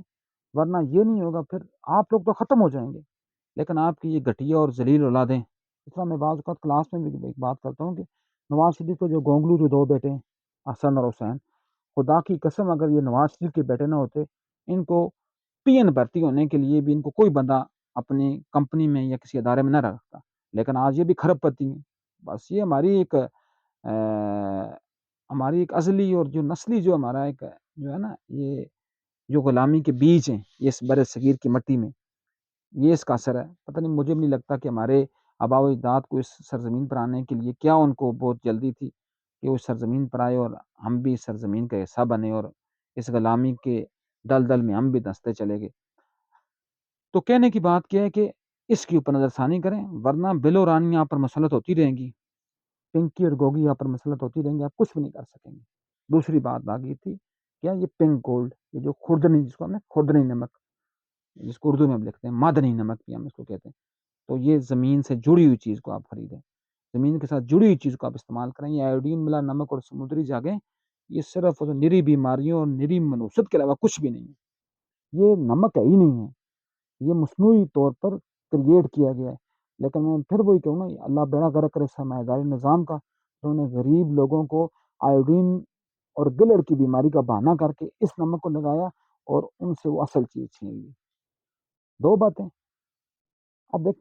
Speaker 1: ورنہ یہ نہیں ہوگا پھر آپ لوگ تو ختم ہو جائیں گے، لیکن آپ کی یہ گھٹیا اور ذلیل اولادیں، اس طرح میں بعض اوقات کلاس میں بھی ایک بات کرتا ہوں کہ نواز شریف کو جو گونگلو جو 2 بیٹے ہیں حسن اور حسین، خدا کی قسم اگر یہ نواز شریف کے بیٹے نہ ہوتے، ان کو پی این بھرتی ہونے کے لیے بھی ان کو کوئی بندہ اپنی کمپنی میں یا کسی ادارے میں نہ رکھتا، لیکن آج یہ بھی کھرب پتی ہیں۔ بس یہ ہماری ایک ازلی اور جو نسلی جو ہمارا ایک جو ہے نا یہ جو غلامی کے بیج ہیں یہ اس بر صغیر کی مٹی میں، یہ اس کا اثر ہے۔ پتہ نہیں، مجھے نہیں لگتا کہ ہمارے آباء و اجداد کو اس سرزمین پر آنے کے لیے کیا ان کو بہت جلدی تھی کہ وہ اس سرزمین پر آئے اور ہم بھی اس سرزمین کا حصہ بنے اور اس غلامی کے دل میں ہم بھی دستے چلے گئے۔ تو کہنے کی بات کیا ہے کہ اس کے اوپر نظر ثانی کریں، ورنہ بل و رانی یہاں پر مسلط ہوتی رہیں گی، پنکی اور گوگی یہاں پر مسلط ہوتی رہیں گی، آپ کچھ بھی نہیں کر سکیں گے۔ دوسری بات باقی تھی کیا یہ پنک گولڈ، یہ جو خوردنی جس کو ہم نے خوردنی نمک جس کو اردو میں ہم لکھتے ہیں مادنی نمک بھی ہم اس کو کہتے ہیں، تو یہ زمین سے جڑی ہوئی چیز کو آپ خریدیں، زمین کے ساتھ جڑی ہوئی چیز کو آپ استعمال کریں۔ یہ آیوڈین ملا نمک اور سمندری جاگیں یہ صرف نری بیماریوں اور نری منوسط کے علاوہ کچھ بھی نہیں ہے، یہ نمک ہے ہی نہیں ہے، یہ مصنوعی طور پر کریٹ کیا گیا ہے۔ لیکن میں پھر وہی کہوں نا، اللہ بیڑا غرق کرے سرمایہ داری نظام کا، انہوں نے غریب لوگوں کو آیوڈین اور گلڑ کی بیماری کا بہانہ کر کے اس نمک کو لگایا اور ان سے وہ اصل چیز چھین لی۔ 2 باتیں۔ اب دیکھ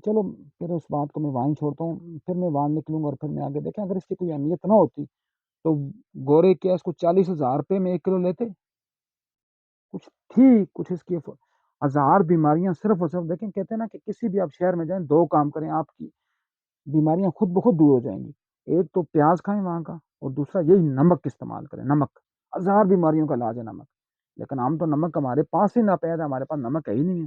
Speaker 1: چلو پھر اس بات کو میں وہیں چھوڑتا ہوں، پھر میں وہاں نکلوں گا اور پھر میں آگے دیکھیں اگر اس کی کوئی اہمیت نہ ہوتی تو گورے کیا اس کو 40,000 روپے میں 1 کلو لیتے؟ کچھ تھی کچھ اس کی ہزار بیماریاں صرف اور صرف دیکھیں، کہتے ہیں نا کہ کسی بھی آپ شہر میں جائیں 2 کام کریں آپ کی بیماریاں خود بخود دور ہو جائیں گی، ایک تو پیاز کھائیں وہاں کا اور دوسرا یہی نمک استعمال کریں، نمک ہزار بیماریوں کا علاج ہے نمک، لیکن ہم تو نمک ہمارے پاس ہی نہ پیدا، ہمارے پاس نمک ہے ہی نہیں ہے،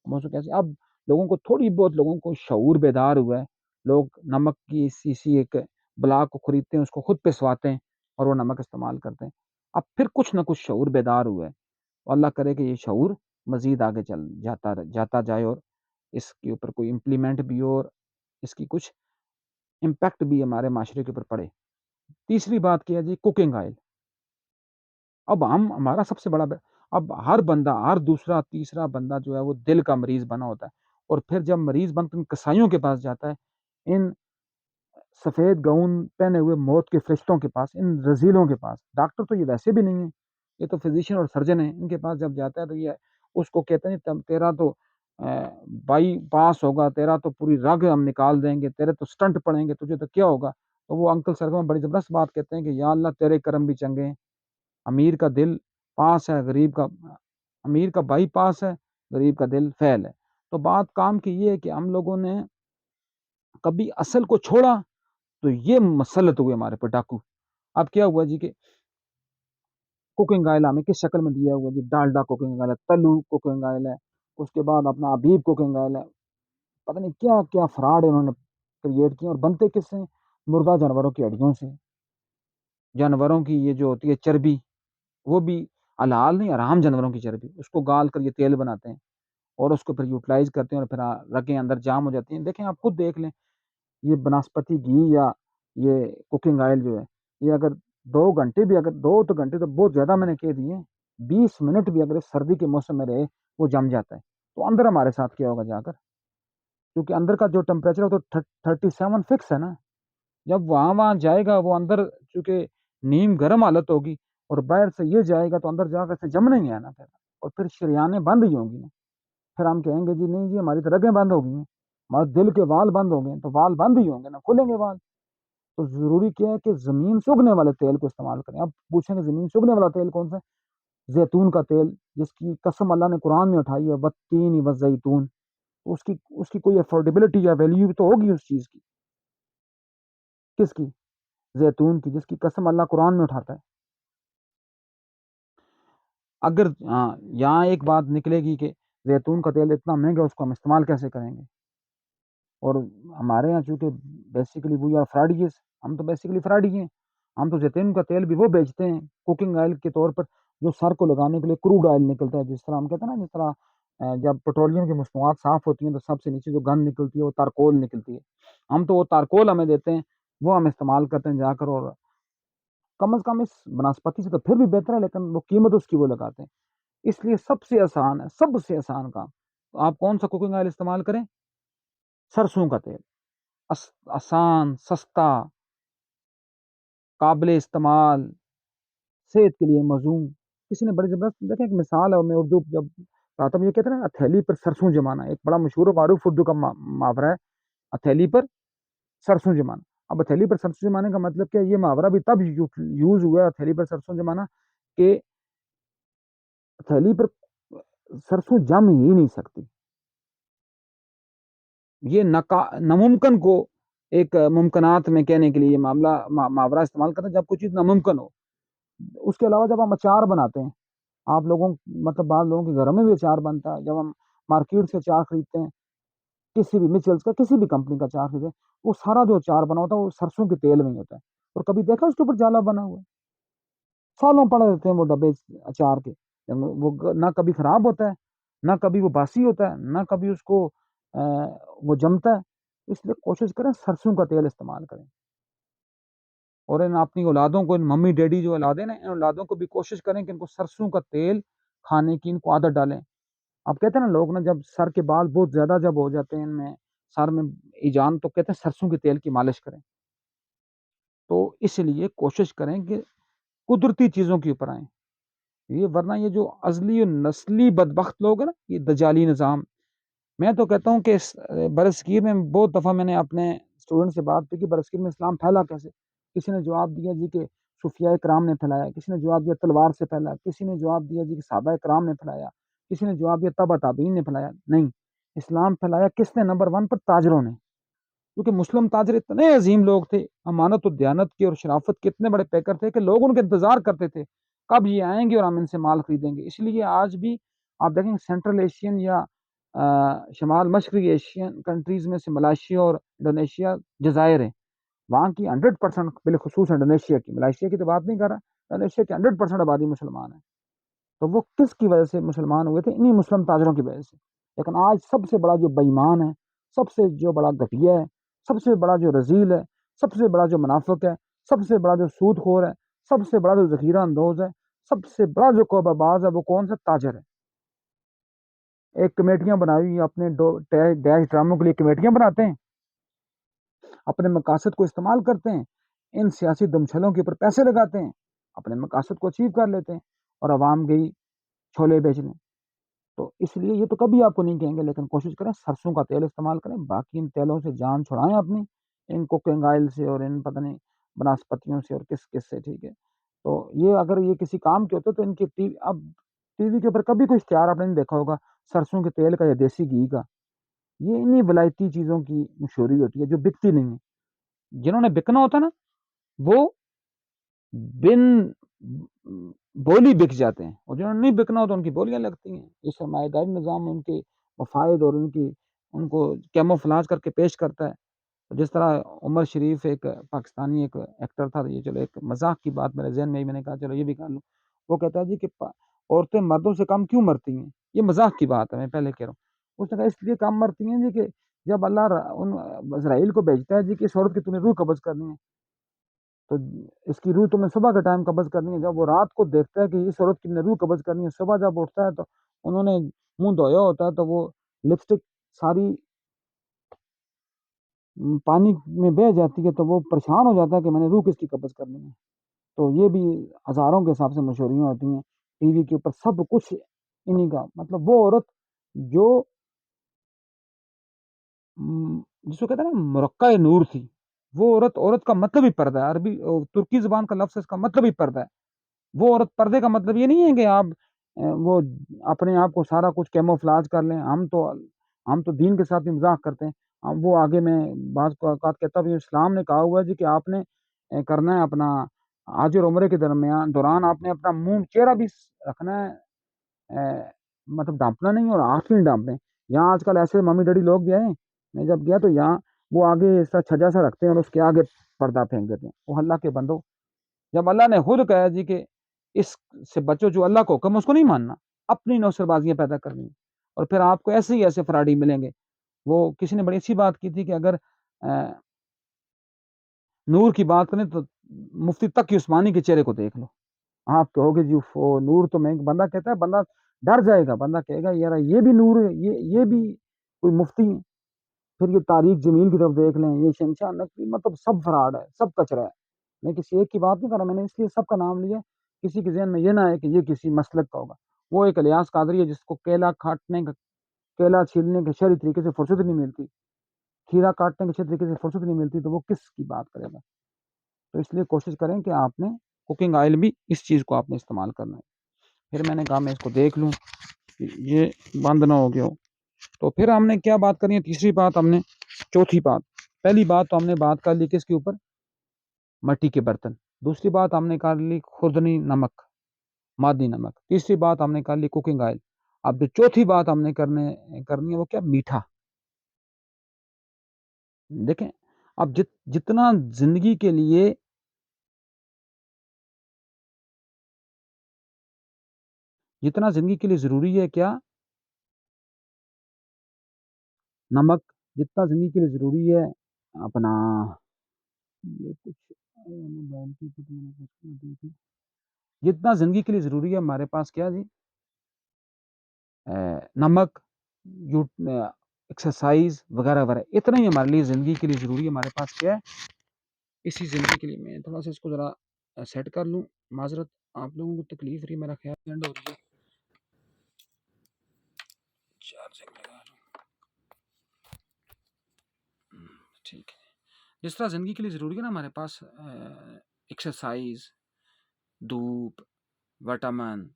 Speaker 1: ہم اس کو کیسے اب لوگوں کو تھوڑی بہت لوگوں کو شعور بیدار ہوا ہے، لوگ نمک کی سی ایک بلاک کو خریدتے ہیں اس کو خود پسواتے ہیں اور وہ نمک استعمال کرتے ہیں، اب پھر کچھ نہ کچھ شعور بیدار ہوا ہے، اللہ کرے کہ یہ شعور مزید آگے چل جاتا جائے اور اس کے اوپر کوئی امپلیمنٹ بھی ہو اور اس کی کچھ امپیکٹ بھی ہمارے معاشرے کے اوپر پڑے۔ تیسری بات کیا جی کوکنگ آئل، اب ہمارا سب سے بڑا اب ہر بندہ ہر دوسرا تیسرا بندہ جو ہے وہ دل کا مریض بنا ہوتا ہے، اور پھر جب مریض بن کر کسائیوں کے پاس جاتا ہے، ان سفید گاؤن پہنے ہوئے موت کے فرشتوں کے پاس، ان رزیلوں کے پاس، ڈاکٹر تو یہ ویسے بھی نہیں ہے، یہ تو فزیشین اور سرجن ہیں، ان کے پاس جب جاتا ہے تو یہ اس کو کہتے ہیں تیرا تو بائی پاس ہوگا، تیرا تو پوری رگ ہم نکال دیں گے، تیرے تو سٹنٹ پڑیں گے، تجھے تو کیا ہوگا؟ تو وہ انکل سرگم بڑی زبردست بات کہتے ہیں کہ یا اللہ تیرے کرم بھی چنگے ہیں، امیر کا دل پاس ہے، امیر کا بائی پاس ہے، غریب کا دل فیل ہے۔ تو بات کام کی یہ ہے کہ ہم لوگوں نے کبھی اصل کو چھوڑا تو یہ مسلط ہوئے ہمارے پر ڈاکو۔ اب کیا ہوا جی کہ کوکنگ آئل ہمیں کس شکل میں دیا ہوا جی، ڈالڈا کوکنگ آئل ہے، تلو کوکنگ آئل ہے، اس کے بعد اپنا ابیب کوکنگ آئل ہے، پتہ نہیں کیا کیا فراڈ انہوں نے کریٹ کیے، اور بنتے کس سے؟ مردہ جانوروں کی ہڈیوں سے، جانوروں کی یہ جو ہوتی ہے چربی، وہ بھی حلال نہیں حرام جانوروں کی چربی، اس کو گال کر یہ تیل بناتے ہیں اور اس کو پھر یوٹیلائز کرتے ہیں اور پھر رگیں اندر جام ہو جاتی ہیں۔ دیکھیں آپ خود دیکھ لیں، یہ بناسپتی گھی یا یہ کوکنگ آئل جو ہے، یہ اگر 2 گھنٹے بھی، اگر 2 گھنٹے تو بہت زیادہ میں نے کہہ دیے، 20 منٹ بھی اگر سردی کے موسم میں رہے وہ جم جاتا ہے، تو اندر ہمارے ساتھ کیا ہوگا جا کر؟ کیونکہ اندر کا جو ٹمپریچر ہے تو 37 فکس ہے نا، جب وہاں جائے گا وہ اندر چونکہ نیم گرم حالت ہوگی اور باہر سے یہ جائے گا تو اندر جا کر جمنا ہی ہے نا پھر، اور پھر شریانیں بند ہی ہوں گی نا، پھر ہم کہیں گے جی نہیں جی ہماری تو رگیں بند ہو گئی ہیں، ہمارے دل کے وال بند ہو گئے ہیں، تو وال بند ہی ہوں گے نا، کھلیں گے وال۔ تو ضروری کیا ہے کہ زمین سے اگنے والے تیل کو استعمال کریں۔ اب پوچھیں گے زمین سے اگنے والا تیل کون سا ہے؟ زیتون کا تیل، جس کی قسم اللہ نے قرآن میں اٹھائی ہے، والتین والزیتون، اس کی کوئی افورڈیبلٹی یا ویلیو تو ہوگی اس چیز کی، کس کی؟ زیتون کی، جس کی قسم اللہ قرآن میں اٹھاتا ہے۔ اگر یہاں ایک بات نکلے گی کہ زیتون کا تیل اتنا مہنگا، اس کو ہم استعمال کیسے کریں گے؟ اور ہمارے یہاں چونکہ بیسیکلی وی آر فراڈیز، ہم تو بیسیکلی فراڈی ہیں. ہم تو زیتون کا تیل بھی وہ بیچتے ہیں کوکنگ آئل کے طور پر، جو سر کو لگانے کے لیے کروڈ آئل نکلتا ہے. جس طرح ہم کہتے ہیں نا، جس طرح جب پیٹرولیم کی مصنوعات صاف ہوتی ہیں تو سب سے نیچے جو گند نکلتی ہے وہ تارکول نکلتی ہے. ہم تو وہ تارکول ہمیں دیتے ہیں، وہ ہم استعمال کرتے ہیں جا کر، اور کم از کم اس بناسپتی سے تو پھر بھی بہتر ہے، لیکن وہ قیمت اس کی وہ لگاتے ہیں. اس لیے سب سے آسان ہے، سب سے آسان کام. تو آپ کون سا کوکنگ آئل استعمال کریں؟ سرسوں کا تیل. آسان، سستا، قابل استعمال، صحت کے لیے موزوں. کسی نے بڑی زبردست دیکھیں ایک مثال ہے، میں اردو جب پڑھتا ہوں، یہ کہتے ہیں نا ہتھیلی پر سرسوں جمانا، ایک بڑا مشہور و معروف اردو کا محاورہ ہے، ہتھیلی پر سرسوں جمانا. اب ہتھیلی پر سرسوں جمانے کا مطلب کیا؟ یہ محاورہ بھی تب یوز ہوا ہے، ہتھیلی پر سرسوں جمانا، کہ ہتھیلی پر سرسوں جم ہی نہیں سکتی. یہ ناممکن کو ایک ممکنات میں کہنے کے لیے یہ محاورہ استعمال کرتے ہیں، جب کوئی چیز ناممکن ہو. اس کے علاوہ جب ہم اچار بناتے ہیں، آپ لوگوں مطلب بعض لوگوں کے گھروں میں بھی اچار بنتا ہے، جب ہم مارکیٹ سے اچار خریدتے ہیں، کسی بھی مچلز کا، کسی بھی کمپنی کا اچار خریدیں، وہ سارا جو اچار بنا ہوتا ہے وہ سرسوں کے تیل میں ہی ہوتا ہے. اور کبھی دیکھا اس کے اوپر جالا بنا ہوا ہے؟ سالوں پڑے رہتے ہیں وہ ڈبے اچار کے، وہ نہ کبھی خراب ہوتا ہے، نہ کبھی وہ باسی ہوتا ہے، نہ کبھی اس کو وہ جمتا ہے. اس لیے کوشش کریں سرسوں کا تیل استعمال کریں. اور ان اپنی اولادوں کو، ان ممی ڈیڈی جو اولادیں نا، ان اولادوں کو بھی کوشش کریں کہ ان کو سرسوں کا تیل کھانے کی ان کو عادت ڈالیں. اب کہتے ہیں نا لوگ نا، جب سر کے بال بہت زیادہ جب ہو جاتے ہیں ان میں، سر میں ایجان، تو کہتے ہیں سرسوں کے تیل کی مالش کریں. تو اس لیے کوشش کریں کہ قدرتی چیزوں کے اوپر آئیں. یہ ورنہ یہ جو ازلی و نسلی بدبخت لوگ ہیں نا، یہ دجالی نظام. میں تو کہتا ہوں کہ برصغیر میں بہت دفعہ میں نے اپنے اسٹوڈنٹ سے بات کی کہ برصغیر میں اسلام پھیلا کیسے. کسی نے جواب دیا جی کہ صوفیاء کرام نے پھیلایا، کسی نے جواب دیا تلوار سے پھیلا، کسی نے جواب دیا جی کہ صحابہ کرام نے پھیلایا، کسی نے جواب دیا تبع تابعین نے پھیلایا. نہیں، اسلام پھیلایا کس نے؟ نمبر 1 پر تاجروں نے. کیونکہ مسلم تاجر اتنے عظیم لوگ تھے، امانت و دیانت کے اور شرافت کے اتنے بڑے پیکر تھے کہ لوگ ان کے انتظار کرتے تھے کب یہ آئیں گے اور ہم ان سے مال خریدیں گے. اس لیے آج بھی آپ دیکھیں گے سینٹرل ایشین یا شمال مشرقی ایشین کنٹریز میں سے ملائیشیا اور انڈونیشیا جزائر ہیں، وہاں کی 100%، بالخصوص انڈونیشیا کی، ملائیشیا کی تو بات نہیں کر رہا، انڈونیشیا کی 100% آبادی مسلمان ہے. تو وہ کس کی وجہ سے مسلمان ہوئے تھے؟ انہی مسلم تاجروں کی وجہ سے. لیکن آج سب سے بڑا جو بےایمان ہے، سب سے جو بڑا گھٹیا ہے، سب سے بڑا جو رذیل ہے، سب سے بڑا جو منافق ہے، سب سے بڑا جو سود خور ہے، سب سے بڑا جو ذخیرہ اندوز ہے، سب سے بڑا جو کوبہ باز ہے، وہ کون سا؟ تاجر ہے. ایک کمیٹیاں بنائی ہوئی اپنے ڈیش ڈراموں کے لیے، کمیٹیاں بناتے ہیں، اپنے مقاصد کو استعمال کرتے ہیں، ان سیاسی دمچھلوں کے اوپر پیسے لگاتے ہیں، اپنے مقاصد کو اچیو کر لیتے ہیں، اور عوام گئی چھولے بیچنے. تو اس لیے یہ تو کبھی آپ کو نہیں کہیں گے، لیکن کوشش کریں سرسوں کا تیل استعمال کریں. باقی ان تیلوں سے جان چھڑائیں اپنی، ان کوکنگ آئل سے اور ان پتہ نہیں بناسپتیوں سے اور کس کس سے. ٹھیک ہے، تو یہ اگر یہ کسی کام کے ہوتے تو ان کی اب ٹی وی کے اوپر کبھی کوئی اشتہار آپ نے نہیں دیکھا ہوگا سرسوں کے تیل کا یا دیسی گھی کا. یہ انہی ولایتی چیزوں کی مشہوری ہوتی ہے جو بکتی نہیں ہے. جنہوں نے بکنا ہوتا نا، وہ بن بولی بک جاتے ہیں، اور جنہوں نے نہیں بکنا ہوتا ان کی بولیاں لگتی ہیں. یہ سرمایہ داری نظام ان کے مفائد اور ان کو کیموفلاج کر کے پیش کرتا ہے. جس طرح عمر شریف ایک پاکستانی ایک ایکٹر تھا، یہ چلو ایک مذاق کی بات میرے ذہن میں میں نے کہا چلو یہ بھی کر لوں. وہ کہتا ہے جی کہ عورتیں مردوں سے کم کیوں مرتی ہیں؟ یہ مذاق کی بات ہے، میں پہلے کہہ رہا ہوں. اس نے کہا اس لیے کم مرتی ہیں جی کہ جب اللہ ان اسرائیل کو بھیجتا ہے جی کہ اس عورت کی تمہیں روح قبض کرنی ہے، تو اس کی روح تمہیں صبح کا ٹائم قبض کرنی ہے. جب وہ رات کو دیکھتا ہے کہ اس عورت کی روح قبض کرنی ہے، صبح جب اٹھتا ہے تو انہوں نے منہ دھویا ہوتا ہے، تو وہ لپسٹک ساری پانی میں بہہ جاتی ہے، تو وہ پریشان ہو جاتا ہے کہ میں نے روح کس کی قبض کرنی ہے. تو یہ بھی ہزاروں کے حساب سے مشہوریاں ہوتی ہیں ٹی وی کے اوپر، سب کچھ انہی کا. مطلب وہ عورت جو جس کو کہتے ہیں نا مرقع نور تھی، وہ عورت کا مطلب ہی پردہ ہے. عربی ترکی زبان کا لفظ اس کا مطلب ہی پردہ ہے. وہ عورت، پردے کا مطلب یہ نہیں ہے کہ آپ وہ اپنے آپ کو سارا کچھ کیموفلاج کر لیں. ہم تو دین کے ساتھ بھی مذاق کرتے ہیں. وہ آگے میں بعض اوقات کہتا ہوں اسلام نے کہا ہوا ہے جی کہ آپ نے کرنا ہے اپنا حج اور عمرے کے دوران آپ نے اپنا منہ چہرہ بھی رکھنا ہے مطلب ڈانپنا نہیں اور آنکھ نہیں ڈانپنے. یہاں آج کل ایسے ممی ڈیڈی لوگ بھی آئے, میں جب گیا تو یہاں وہ آگے ایسا چھجا سا رکھتے ہیں اور اس کے آگے پردہ پھینک دیتے ہیں. وہ اللہ کے بندو, جب اللہ نے خود کہا جی کہ اس سے بچو جو اللہ کو حکم اس کو نہیں ماننا, اپنی نوسر بازیاں پیدا کرنی, اور پھر آپ کو ایسے ہی ایسے فراڈی ملیں گے. وہ کسی نے بڑی اچھی بات کی تھی کہ اگر نور کی بات کریں تو مفتی تقی عثمانی کے چہرے کو دیکھ لو, آپ کہو گے جی نور تو میں, بندہ کہتا ہے, بندہ ڈر جائے گا, بندہ کہے گا یار یہ بھی نور ہے, یہ بھی کوئی مفتی ہے. پھر یہ تاریخ جمیل کی طرف دیکھ لیں, یہ شمشاہ نقوی, مطلب سب فراڈ ہے, سب کچرا ہے. میں کسی ایک کی بات نہیں کر رہا, میں نے اس لیے سب کا نام لیا, کسی کے ذہن میں یہ نہ ہے کہ یہ کسی مسلک کا ہوگا. وہ ایک الیاس قادری ہے جس کو کیلا کاٹنے کا, کیلا چھیلنے کے شرعی طریقے سے فرصت نہیں ملتی, کھیرا کاٹنے کے شرعی طریقے سے فرصت نہیں ملتی, تو وہ کس کی بات کرے گا. تو اس لیے کوشش کریں کہ آپ نے کوکنگ آئل بھی اس چیز کو آپ نے استعمال کرنا ہے. پھر میں نے کہا میں اس کو دیکھ لوں کہ یہ بند نہ ہو گیا ہو. تو پھر ہم نے کیا بات کرنی ہے, تیسری بات ہم نے, چوتھی بات, پہلی بات تو ہم نے بات کر لی کس کے اوپر, مٹی کے برتن. دوسری بات ہم نے کر لی خوردنی نمک, مادی نمک. تیسری بات ہم نے کر لی کوکنگ آئل. اب جو چوتھی بات ہم نے کرنی ہے وہ کیا, میٹھا. دیکھیں اب جتنا زندگی کے لیے ضروری ہے کیا, نمک. جتنا زندگی کے لیے ضروری ہے اپنا, یہ کچھ جتنا زندگی کے لیے ضروری ہے ہمارے پاس کیا جی, نمک, ایکسرسائز وغیرہ وغیرہ, اتنا ہی ہمارے لیے زندگی کے لیے ضروری ہے. ہمارے پاس کیا ہے اسی زندگی کے لیے. میں تھوڑا سا اس کو ذرا سیٹ کر لوں, معذرت آپ لوگوں کو تکلیف رہی, میرا خیال اینڈ ہو رہی ہے. چارجنگ لگا لوں, ٹھیک ہے. جس طرح زندگی کے لیے ضروری ہے نا ہمارے پاس ایکسرسائز, دھوپ, وٹامن,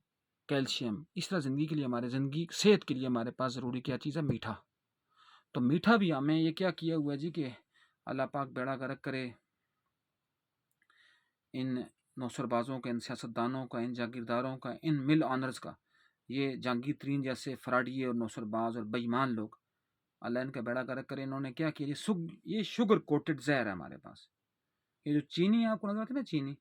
Speaker 1: کیلشیم, اس طرح زندگی کے لیے, ہمارے زندگی صحت کے لیے ہمارے پاس ضروری کیا چیز ہے, میٹھا. تو میٹھا بھی ہمیں یہ کیا ہوا جی کہ اللہ پاک بیڑا گرک کرے ان نوسر بازوں کا, ان سیاستدانوں کا, ان جاگیرداروں کا, ان مل آنرز کا. یہ جہانگیر ترین جیسے فراڈیے اور نوسر باز اور بےایمان لوگ, اللہ ان کا بیڑا گرک کرے. انہوں نے کیا کیا, یہ شوگر کوٹڈ زہر ہے ہمارے پاس. یہ جو چینی آپ کو نظر آتی ہے نا, چینی,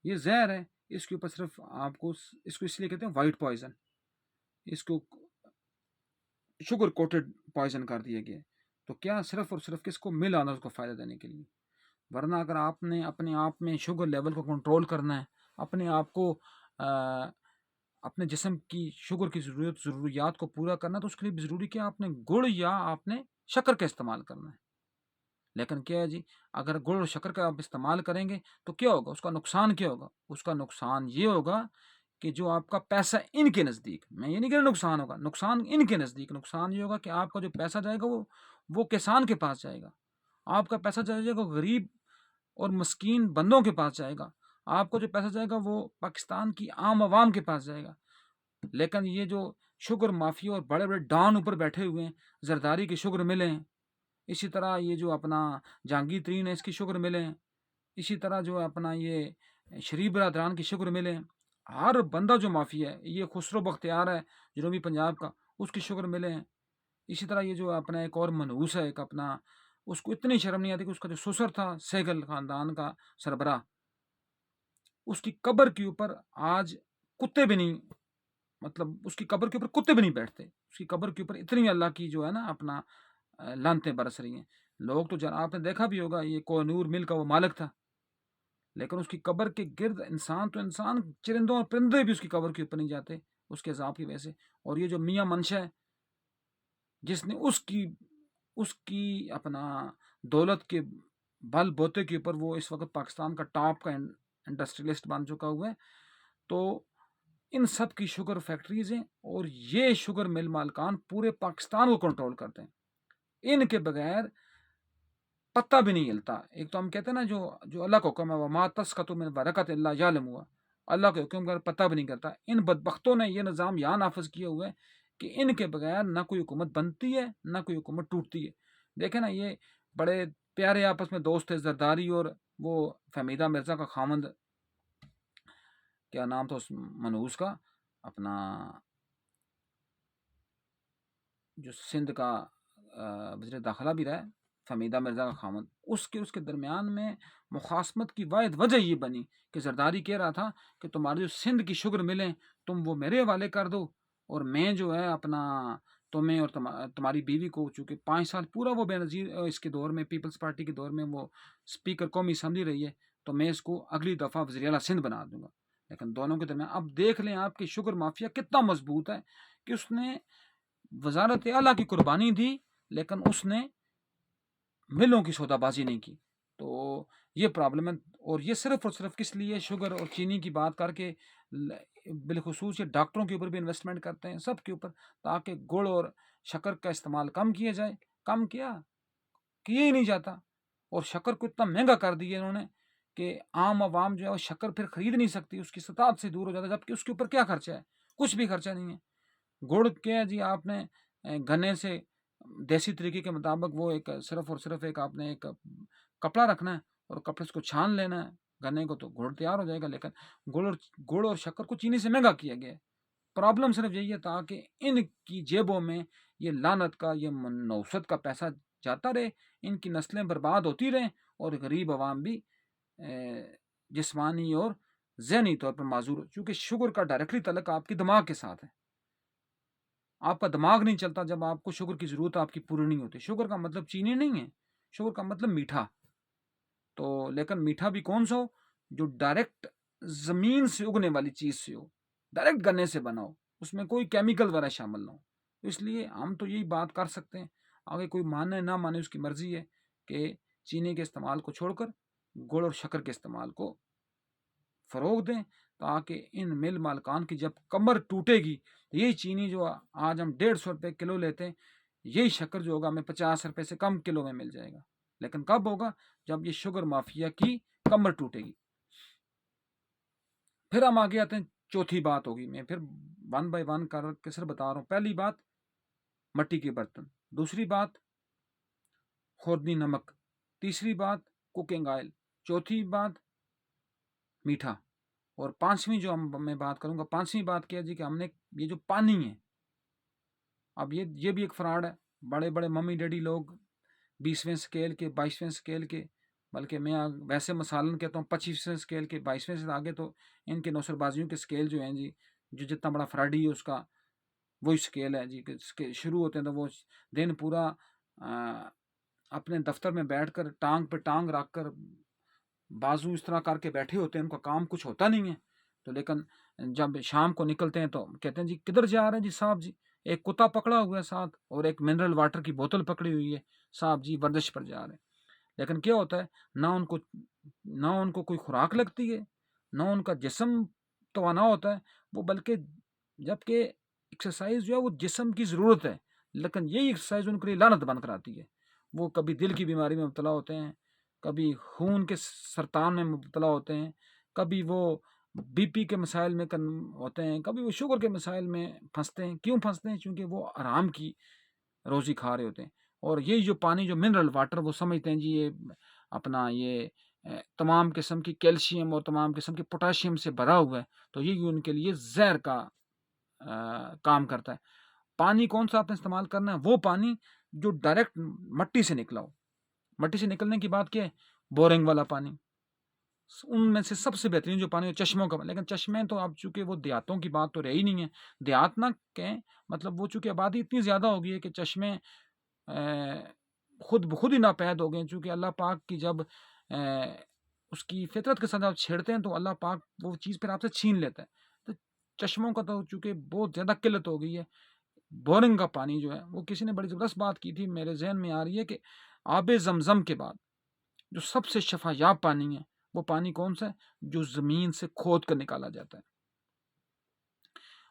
Speaker 1: یہ زہر ہے. اس کے اوپر صرف آپ کو, اس کو اس لیے کہتے ہیں وائٹ پوائزن, اس کو شوگر کوٹڈ پوائزن کر دیا گیا. تو کیا صرف اور صرف کس کو, مل آنرز کو فائدہ دینے کے لیے. ورنہ اگر آپ نے اپنے آپ میں شوگر لیول کو کنٹرول کرنا ہے, اپنے آپ کو اپنے جسم کی شوگر کی ضروریات کو پورا کرنا, تو اس کے لیے ضروری کیا, آپ نے گڑ یا آپ نے شکر کا استعمال کرنا ہے. لیکن کیا ہے جی, اگر گڑ اور شکر کا آپ استعمال کریں گے تو کیا ہوگا, اس کا نقصان کیا ہوگا. اس کا نقصان یہ ہوگا کہ جو آپ کا پیسہ ان کے نزدیک, میں یہ نہیں کہہ رہا نقصان ہوگا, نقصان ان کے نزدیک, نقصان یہ ہوگا کہ آپ کا جو پیسہ جائے گا وہ کسان کے پاس جائے گا. آپ کا پیسہ جائے گا غریب اور مسکین بندوں کے پاس جائے گا. آپ کو جو پیسہ جائے گا وہ پاکستان کی عام عوام کے پاس جائے گا. لیکن یہ جو شوگر مافیا اور بڑے بڑے ڈان اوپر بیٹھے ہوئے ہیں, زرداری کے شوگر ملے ہیں, اسی طرح یہ جو اپنا جہانگیر ترین ہے اس کی شوگر ملے ہیں, اسی طرح جو اپنا یہ شریف برادران کی شوگر ملے ہیں. ہر بندہ جو مافیا ہے, یہ خسرو بختیار ہے جنوبی پنجاب کا, اس کی شوگر ملے ہیں. اسی طرح یہ جو اپنا ایک اور منحوس ہے ایک اپنا, اس کو اتنی شرم نہیں آتی کہ اس کا جو سسر تھا سہگل خاندان کا سربراہ, اس کی قبر کے اوپر آج کتے بھی نہیں, مطلب اس کی قبر کے اوپر کتے بھی نہیں بیٹھتے. اس کی قبر کے اوپر اتنی اللہ کی جو ہے نا اپنا لانتیں برس رہی ہیں. لوگ تو آپ نے دیکھا بھی ہوگا, یہ کوہنور مل کا وہ مالک تھا, لیکن اس کی قبر کے گرد انسان تو انسان, چرندوں اور پرندے بھی اس کی قبر کے اوپر نہیں جاتے اس کے عذاب کی وجہ سے. اور یہ جو میاں منشا ہے جس نے اس کی اپنا دولت کے بل بوتے کے اوپر وہ اس وقت پاکستان کا ٹاپ کا انڈسٹریلسٹ بن چکا ہوا ہے, تو ان سب کی شوگر فیکٹریز ہیں اور یہ شوگر مل مالکان پورے پاکستان کو کنٹرول کرتے ہیں. ان کے بغیر پتہ بھی نہیں ہلتا. ایک تو ہم کہتے ہیں نا جو اللہ کا حکم ہے, وما تسقط من ورقۃ الا یعلمها, اللہ کے حکم کا پتہ بھی نہیں کرتا. ان بدبختوں نے یہ نظام یہاں نافذ کیا ہوا ہے کہ ان کے بغیر نہ کوئی حکومت بنتی ہے نہ کوئی حکومت ٹوٹتی ہے. دیکھیں نا, یہ بڑے پیارے آپس میں دوست تھے, زرداری اور وہ فہمیدہ مرزا کا خامند, کیا نام تھا اس منحوس کا, اپنا جو سندھ کا وزیر داخلہ بھی رہا ہے، فہمیدہ مرزا کا خامد، اس کے درمیان میں مخاصمت کی واحد وجہ یہ بنی کہ زرداری کہہ رہا تھا کہ تمہاری جو سندھ کی شگر ملیں تم وہ میرے حوالے کر دو، اور میں جو ہے اپنا تمہیں اور تمہاری بیوی کو، چونکہ 5 سال پورا وہ بے نظیر اس کے دور میں، پیپلز پارٹی کے دور میں وہ اسپیکر قومی اسمبلی رہی ہے، تو میں اس کو اگلی دفعہ وزیر اعلیٰ سندھ بنا دوں گا۔ لیکن دونوں کے درمیان اب دیکھ لیں آپ کہ شگر مافیا کتنا مضبوط ہے کہ اس نے وزارت اعلیٰ کی قربانی دی، لیکن اس نے ملوں کی سودا بازی نہیں کی۔ تو یہ پرابلم ہے، اور یہ صرف اور صرف کس لیے شوگر اور چینی کی بات کر کے بالخصوص یہ ڈاکٹروں کے اوپر بھی انویسٹمنٹ کرتے ہیں، سب کے اوپر، تاکہ گڑ اور شکر کا استعمال کم کیا جائے۔ کم کیا ہی نہیں جاتا، اور شکر کو اتنا مہنگا کر دیا انہوں نے کہ عام عوام جو ہے وہ شکر پھر خرید نہیں سکتی، اس کی استطاعت سے دور ہو جاتا ہے، جبکہ اس کے اوپر کیا خرچہ ہے؟ کچھ بھی خرچہ نہیں ہے۔ گڑ کیا جی، آپ نے گنے سے دیسی طریقے کے مطابق وہ ایک صرف اور صرف ایک آپ نے ایک کپڑا رکھنا ہے اور کپڑے کو چھان لینا ہے گنے کو، تو گڑ تیار ہو جائے گا۔ لیکن گڑ اور شکر کو چینی سے مہنگا کیا گیا ہے۔ پرابلم صرف یہی ہے تاکہ ان کی جیبوں میں یہ لعنت کا، یہ نوست کا پیسہ جاتا رہے، ان کی نسلیں برباد ہوتی رہیں، اور غریب عوام بھی جسمانی اور ذہنی طور پر معذور ہو، چونکہ شوگر کا ڈائریکٹلی تعلق آپ کے دماغ کے ساتھ ہے۔ آپ کا دماغ نہیں چلتا جب آپ کو شوگر کی ضرورت آپ کی پوری نہیں ہوتی۔ شوگر کا مطلب چینی نہیں ہے، شوگر کا مطلب میٹھا۔ تو لیکن میٹھا بھی کون سا ہو؟ جو ڈائریکٹ زمین سے اگنے والی چیز سے ہو، ڈائریکٹ گنے سے بنا ہو، اس میں کوئی کیمیکل وغیرہ شامل نہ ہو۔ اس لیے ہم تو یہی بات کر سکتے ہیں، آگے کوئی مانے نہ مانے اس کی مرضی ہے، کہ چینی کے استعمال کو چھوڑ کر گڑ اور شکر کے استعمال کو فروغ دیں، تاکہ ان مل مالکان کی جب کمر ٹوٹے گی، یہی چینی جو آج ہم 150 روپے کلو لیتے ہیں، یہی شکر جو ہوگا ہمیں 50 روپے سے کم کلو میں مل جائے گا۔ لیکن کب ہوگا؟ جب یہ شوگر مافیا کی کمر ٹوٹے گی۔ پھر ہم آگے آتے ہیں، چوتھی بات ہوگی، میں پھر 1 بائی 1 کر کے سر بتا رہا ہوں۔ پہلی بات مٹی کے برتن، دوسری بات خوردنی نمک، تیسری بات کوکنگ آئل، چوتھی بات میٹھا، اور پانچویں جو میں بات کروں گا، پانچویں بات کیا جی کہ ہم نے یہ جو پانی ہے، اب یہ بھی ایک فراڈ ہے۔ بڑے بڑے ممی ڈیڈی لوگ 20ویں سکیل کے، 22ویں سکیل کے، بلکہ میں ویسے مثالاً کہتا ہوں 25ویں سکیل کے، 22ویں سے آگے تو ان کے نوسر بازیوں کے سکیل جو ہیں جی، جو جتنا بڑا فراڈی ہے اس کا وہی سکیل ہے جی، کہ شروع ہوتے ہیں تو وہ دن پورا اپنے دفتر میں بیٹھ کر ٹانگ پہ ٹانگ رکھ کر بازو اس طرح کر کے بیٹھے ہوتے ہیں، ان کا کام کچھ ہوتا نہیں ہے۔ تو لیکن جب شام کو نکلتے ہیں تو کہتے ہیں جی کدھر جا رہے ہیں جی صاحب جی؟ ایک کتا پکڑا ہوا ہے ساتھ، اور ایک منرل واٹر کی بوتل پکڑی ہوئی ہے، صاحب جی ورزش پر جا رہے ہیں۔ لیکن کیا ہوتا ہے، نہ ان کو کوئی خوراک لگتی ہے، نہ ان کا جسم توانا ہوتا ہے، وہ بلکہ جبکہ ایکسرسائز جو ہے وہ جسم کی ضرورت ہے، لیکن یہی ایکسرسائز ان کے لیے لعنت بن کر آتی ہے۔ وہ کبھی دل کی بیماری میں مبتلا ہوتے ہیں، کبھی خون کے سرطان میں مبتلا ہوتے ہیں، کبھی وہ بی پی کے مسائل میں ہوتے ہیں، کبھی وہ شوگر کے مسائل میں پھنستے ہیں۔ کیوں پھنستے ہیں؟ چونکہ وہ آرام کی روزی کھا رہے ہوتے ہیں، اور یہی جو پانی جو منرل واٹر وہ سمجھتے ہیں جی یہ اپنا یہ تمام قسم کی کیلشیم اور تمام قسم کے پوٹاشیم سے بھرا ہوا ہے، تو یہ ان کے لیے زہر کا کام کرتا ہے۔ پانی کون سا آپ نے استعمال کرنا ہے؟ وہ پانی جو ڈائریکٹ مٹی سے نکلا ہو۔ مٹی سے نکلنے کی بات کیا ہے؟ بورنگ والا پانی، ان میں سے سب سے بہترین جو پانی چشموں کا، لیکن چشمے تو اب چونکہ وہ دیہاتوں کی بات تو رہی نہیں ہے، دیہات نہ کہیں، مطلب وہ چونکہ آبادی اتنی زیادہ ہو گئی ہے کہ چشمے خود بخود ہی ناپید ہو گئے، چونکہ اللہ پاک کی جب اس کی فطرت کے ساتھ آپ چھیڑتے ہیں تو اللہ پاک وہ چیز پھر آپ سے چھین لیتا ہے۔ تو چشموں کا تو چونکہ بہت زیادہ قلت ہو گئی ہے۔ بورنگ کا پانی جو ہے، وہ کسی نے بڑی زبردست بات کی تھی، میرے ذہن میں آ رہی ہے کہ آب زمزم کے بعد جو سب سے شفا یاب پانی ہے، وہ پانی کون سا ہے؟ جو زمین سے کھود کر نکالا جاتا ہے۔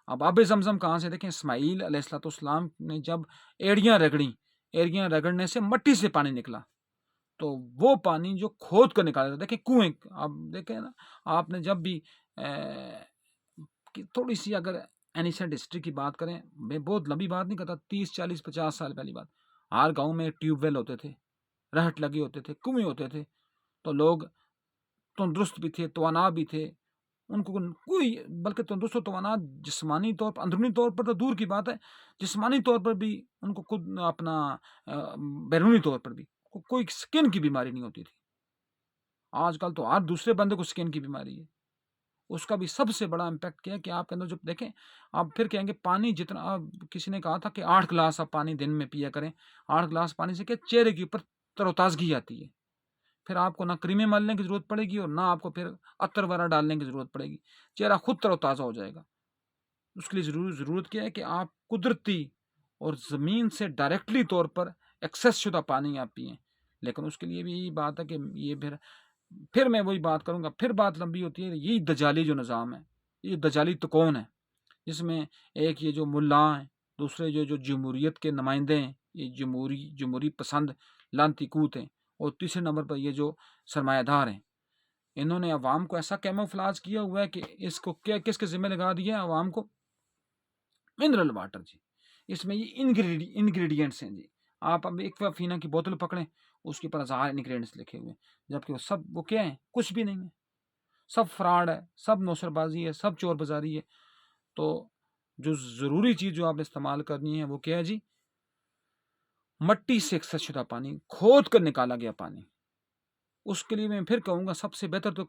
Speaker 1: اب آب زمزم کہاں سے؟ دیکھیں، اسماعیل علیہ السلام نے جب ایڑیاں رگڑنے سے مٹی سے پانی نکلا، تو وہ پانی جو کھود کر نکالا جاتا ہے، دیکھیں کنویں، آپ دیکھیں نا، آپ نے جب بھی تھوڑی سی اگر اینیسنٹ ہسٹری کی بات کریں، میں بہت لمبی بات نہیں کرتا، 30 40 50 سال پہلی بات، ہر گاؤں میں ٹیوب ویل ہوتے تھے، رہٹ لگے ہوتے تھے، کنویں ہوتے تھے، تو لوگ تندرست بھی تھے، توانا بھی تھے، ان کو کوئی بلکہ تندرست و توانا جسمانی طور پر، اندرونی طور پر تو دور کی بات ہے، جسمانی طور پر بھی ان کو خود اپنا بیرونی طور پر بھی کوئی سکن کی بیماری نہیں ہوتی تھی. آج کل تو ہر دوسرے بندے کو سکن کی بیماری ہے. اس کا بھی سب سے بڑا امپیکٹ کیا ہے کہ آپ کے اندر جب دیکھیں، آپ پھر کہیں گے پانی جتنا، کسی نے کہا تھا کہ 8 گلاس آپ پانی دن میں پیا کریں. 8 گلاس پانی سے کیا چہرے کے اوپر تر و تازگی آتی ہے. پھر آپ کو نہ کریمیں ملنے کی ضرورت پڑے گی اور نہ آپ کو پھر عطر وغیرہ ڈالنے کی ضرورت پڑے گی. چہرہ خود تر و تازہ ہو جائے گا. اس کے لیے ضرورت کیا ہے کہ آپ قدرتی اور زمین سے ڈائریکٹلی طور پر ایکسیس شدہ پانی آپ پئیں. لیکن اس کے لیے بھی یہی بات ہے کہ یہ پھر میں وہی بات کروں گا، پھر بات لمبی ہوتی ہے. یہی دجالی جو نظام ہے، یہ دجالی تکون ہے، جس میں ایک یہ جو ملا ہیں، دوسرے جو جمہوریت کے نمائندے ہیں، یہ جمہوری پسند لانتی کوت ہیں، اور تیسرے نمبر پر یہ جو سرمایہ دار ہیں. انہوں نے عوام کو ایسا کیموفلاج کیا ہوا ہے کہ اس کو کس کے ذمہ لگا دیا ہے عوام کو؟ منرل واٹر جی. اس میں یہ انگریڈینٹس ہیں جی. آپ اب ایک فینا کی بوتل پکڑیں، اس کے اوپر ہزار انگریڈینٹس لکھے ہوئے ہیں، جبکہ وہ کیا ہیں؟ کچھ بھی نہیں ہے. سب فراڈ ہے، سب نوسر بازی ہے، سب چور بازاری ہے. تو جو ضروری چیز جو آپ نے استعمال کرنی ہے وہ کیا ہے جی؟ مٹی سے ایکسس شدہ پانی، کھود کر نکالا گیا پانی. اس کے لیے میں پھر کہوں گا سب سے بہتر تو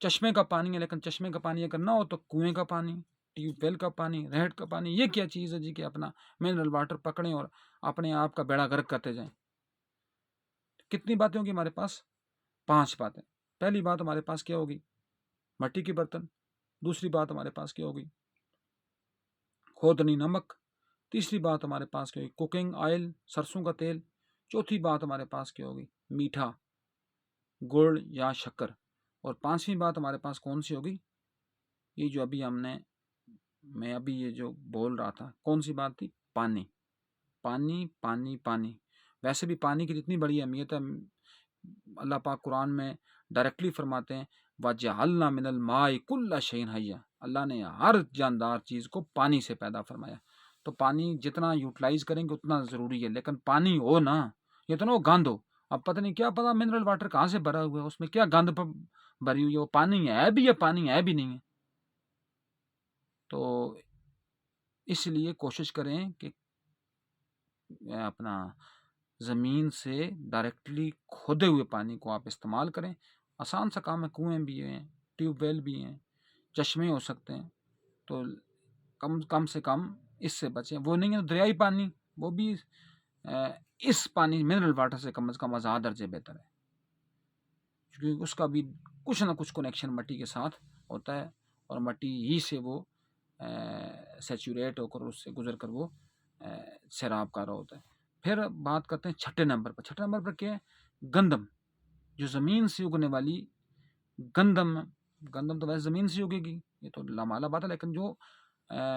Speaker 1: چشمے کا پانی ہے. لیکن چشمے کا پانی اگر نہ ہو تو کنویں کا پانی، ٹیوب ویل کا پانی، رہٹ کا پانی. یہ کیا چیز ہے جی کہ اپنا منرل واٹر پکڑیں اور اپنے آپ کا بیڑا غرق کرتے جائیں. کتنی باتیں ہوگی ہمارے پاس؟ 5 باتیں. پہلی بات ہمارے پاس کیا ہوگی؟ مٹی کے برتن. دوسری بات ہمارے پاس کیا ہوگی؟ کھودنی نمک. تیسری بات ہمارے پاس کیا ہوگی؟ کوکنگ آئل، سرسوں کا تیل. چوتھی بات ہمارے پاس کیا ہوگی؟ میٹھا، گڑ یا شکر. اور 5ویں بات ہمارے پاس کون سی ہوگی؟ یہ جو ابھی میں ابھی یہ جو بول رہا تھا، کون سی بات تھی؟ پانی. پانی پانی پانی. ویسے بھی پانی کی جتنی بڑی اہمیت ہے، اللہ پاک قرآن میں ڈائریکٹلی فرماتے ہیں وَجَعَلْنَا مِنَ الْمَاءِ كُلَّ شَيْءٍ حَيٍّ. اللہ نے ہر جاندار چیز کو پانی سے پیدا فرمایا. تو پانی جتنا یوٹیلائز کریں گے اتنا ضروری ہے. لیکن پانی ہو نا، یہ تو نا وہ گند ہو. اب پتہ نہیں کیا پتا منرل واٹر کہاں سے بھرا ہوا ہے، اس میں کیا گند بھری ہوئی ہے. وہ پانی ہے بھی یا پانی ہے بھی نہیں ہے. تو اس لیے کوشش کریں کہ اپنا زمین سے ڈائریکٹلی کھودے ہوئے پانی کو آپ استعمال کریں. آسان سا کام ہے. کنویں بھی ہیں، ٹیوب ویل بھی ہیں، چشمے ہو سکتے ہیں. تو کم سے کم اس سے بچیں. وہ نہیں ہے دریائی پانی، وہ بھی اس پانی منرل واٹر سے کم از کم 1000 درجے بہتر ہے، کیونکہ اس کا بھی کچھ نہ کچھ کنیکشن مٹی کے ساتھ ہوتا ہے، اور مٹی ہی سے وہ سیچوریٹ ہو کر، اس سے گزر کر وہ سیراب کارا ہوتا ہے. پھر بات کرتے ہیں چھٹے نمبر پر. چھٹے نمبر پر کیا ہے؟ گندم. جو زمین سے اگنے والی گندم تو ویسے زمین سے اگے گی، یہ تو لامالا بات ہے. لیکن جو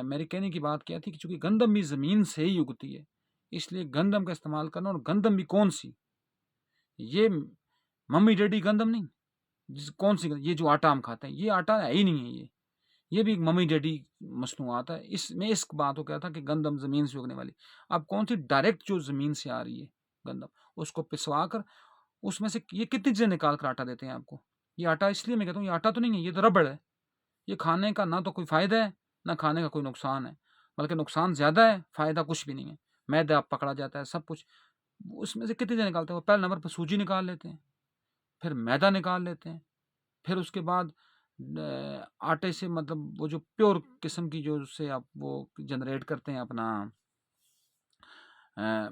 Speaker 1: میرے کہنے کی بات کیا تھی کہ چونکہ گندم بھی زمین سے ہی اگتی ہے، اس لیے گندم کا استعمال کرنا. اور گندم بھی کون سی؟ یہ ممی ڈیڈی گندم نہیں. کون سی؟ یہ جو آٹا ہم کھاتے ہیں، یہ آٹا ہے ہی نہیں ہے. یہ بھی ممی ڈیڈی مصنوعات ہے. اس بات کو کیا تھا کہ گندم زمین سے اگنے والی. اب کون سی؟ ڈائریکٹ جو زمین سے آ رہی ہے گندم، اس کو پسوا کر اس میں سے یہ کتنی چیزیں نکال کر آٹا دیتے ہیں آپ کو. یہ آٹا اس لیے میں کہتا ہوں یہ آٹا تو نہیں ہے، یہ تو ربڑ ہے. یہ کھانے کا نہ تو کوئی فائدہ ہے، نہ کھانے کا کوئی نقصان ہے، بلکہ نقصان زیادہ ہے، فائدہ کچھ بھی نہیں ہے. میدا پکڑا جاتا ہے، سب کچھ. اس میں سے کتنی چیزیں نکالتے ہیں؟ وہ پہلے نمبر پہ سوجی نکال لیتے ہیں، پھر میدا نکال لیتے ہیں، پھر اس کے بعد آٹے سے مطلب وہ جو پیور قسم کی جو سے آپ وہ جنریٹ کرتے ہیں اپنا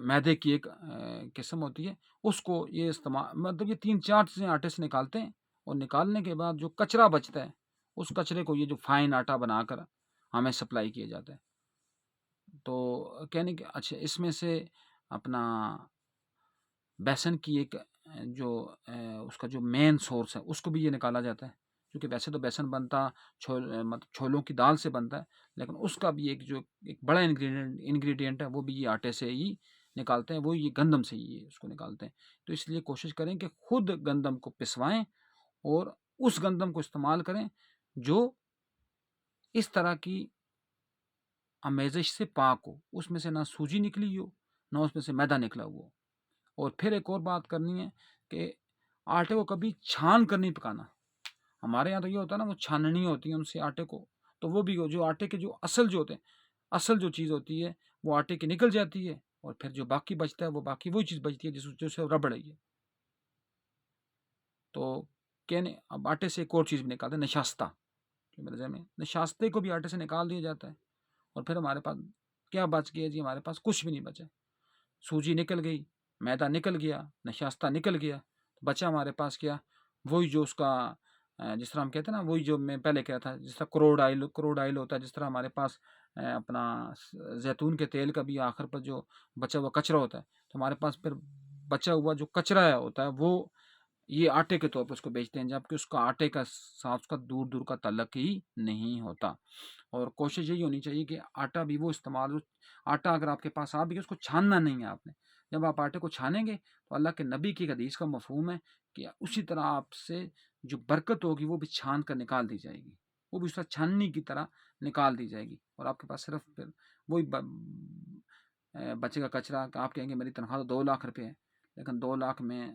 Speaker 1: میدے کی ایک قسم ہوتی ہے، اس کو یہ استعمال مطلب یہ 3-4 چیزیں آٹے سے نکالتے ہیں. اور نکالنے کے بعد جو کچرا بچتا ہے، اس کچرے کو یہ جو فائن آٹا بنا کر ہمیں سپلائی کیا جاتا ہے. تو کہنے کہ اچھا اس میں سے اپنا بیسن کی ایک جو اس کا جو مین سورس ہے، اس کو بھی یہ نکالا جاتا ہے. کیونکہ ویسے تو بیسن بنتا مطلب چھولوں کی دال سے بنتا ہے، لیکن اس کا بھی ایک بڑا انگریڈینٹ ہے، وہ بھی یہ آٹے سے ہی نکالتے ہیں، وہ یہ گندم سے ہی اس کو نکالتے ہیں. تو اس لیے کوشش کریں کہ خود گندم کو پسوائیں اور اس گندم کو استعمال کریں جو اس طرح کی آمیزش سے پاک ہو. اس میں سے نہ سوجی نکلی ہو، نہ اس میں سے میدا نکلا ہوا ہو. اور پھر ایک اور بات کرنی ہے کہ آٹے کو کبھی چھان کر نہیں پکانا. ہمارے یہاں تو یہ ہوتا ہے نا، وہ چھاننی ہوتی ہے ان سے آٹے کو، تو وہ بھی جو آٹے کے جو اصل جو ہوتے ہیں، اصل جو چیز ہوتی ہے وہ آٹے کی نکل جاتی ہے، اور پھر جو باقی بچتا ہے وہ باقی وہی چیز بچتی ہے جس سے ربڑ ہے. تو کہنے اب آٹے سے ایک اور چیز بھی نکالتے ہیں، نشاستہ. میرے ذہن میں نشاستے کو بھی آٹے سے نکال دیا جاتا ہے، اور پھر ہمارے پاس کیا بچ گیا جی؟ ہمارے پاس کچھ بھی نہیں بچا. سوجی نکل گئی، میدا نکل گیا، نشاستہ نکل گیا، بچا ہمارے پاس کیا؟ وہی جو اس کا جس طرح ہم کہتے ہیں نا، وہی جو میں پہلے کہا تھا، جس طرح کروڈ آئل ہوتا ہے، جس طرح ہمارے پاس اپنا زیتون کے تیل کا بھی آخر پر جو بچا ہوا کچرا ہوتا ہے، تو ہمارے پاس پھر بچا ہوا جو کچرا ہوتا ہے وہ یہ آٹے کے طور پر اس کو بیچتے ہیں، جبکہ اس کا آٹے کا ساتھ اس کا دور دور کا تعلق ہی نہیں ہوتا. اور کوشش یہی ہونی چاہیے کہ آٹا بھی وہ استعمال، آٹا اگر آپ کے پاس آ بھی گیا، اس کو چھاننا نہیں ہے آپ نے. جب آپ آٹے کو چھانیں گے تو اللہ کے نبی کی حدیث کا مفہوم ہے کہ اسی طرح آپ سے جو برکت ہوگی وہ بھی چھان کر نکال دی جائے گی، وہ بھی اس طرح چھاننی کی طرح نکال دی جائے گی، اور آپ کے پاس صرف پھر وہی بچے کا کچرا. آپ کہیں گے میری تنخواہ تو 2 لاکھ روپے ہے، لیکن 2 لاکھ میں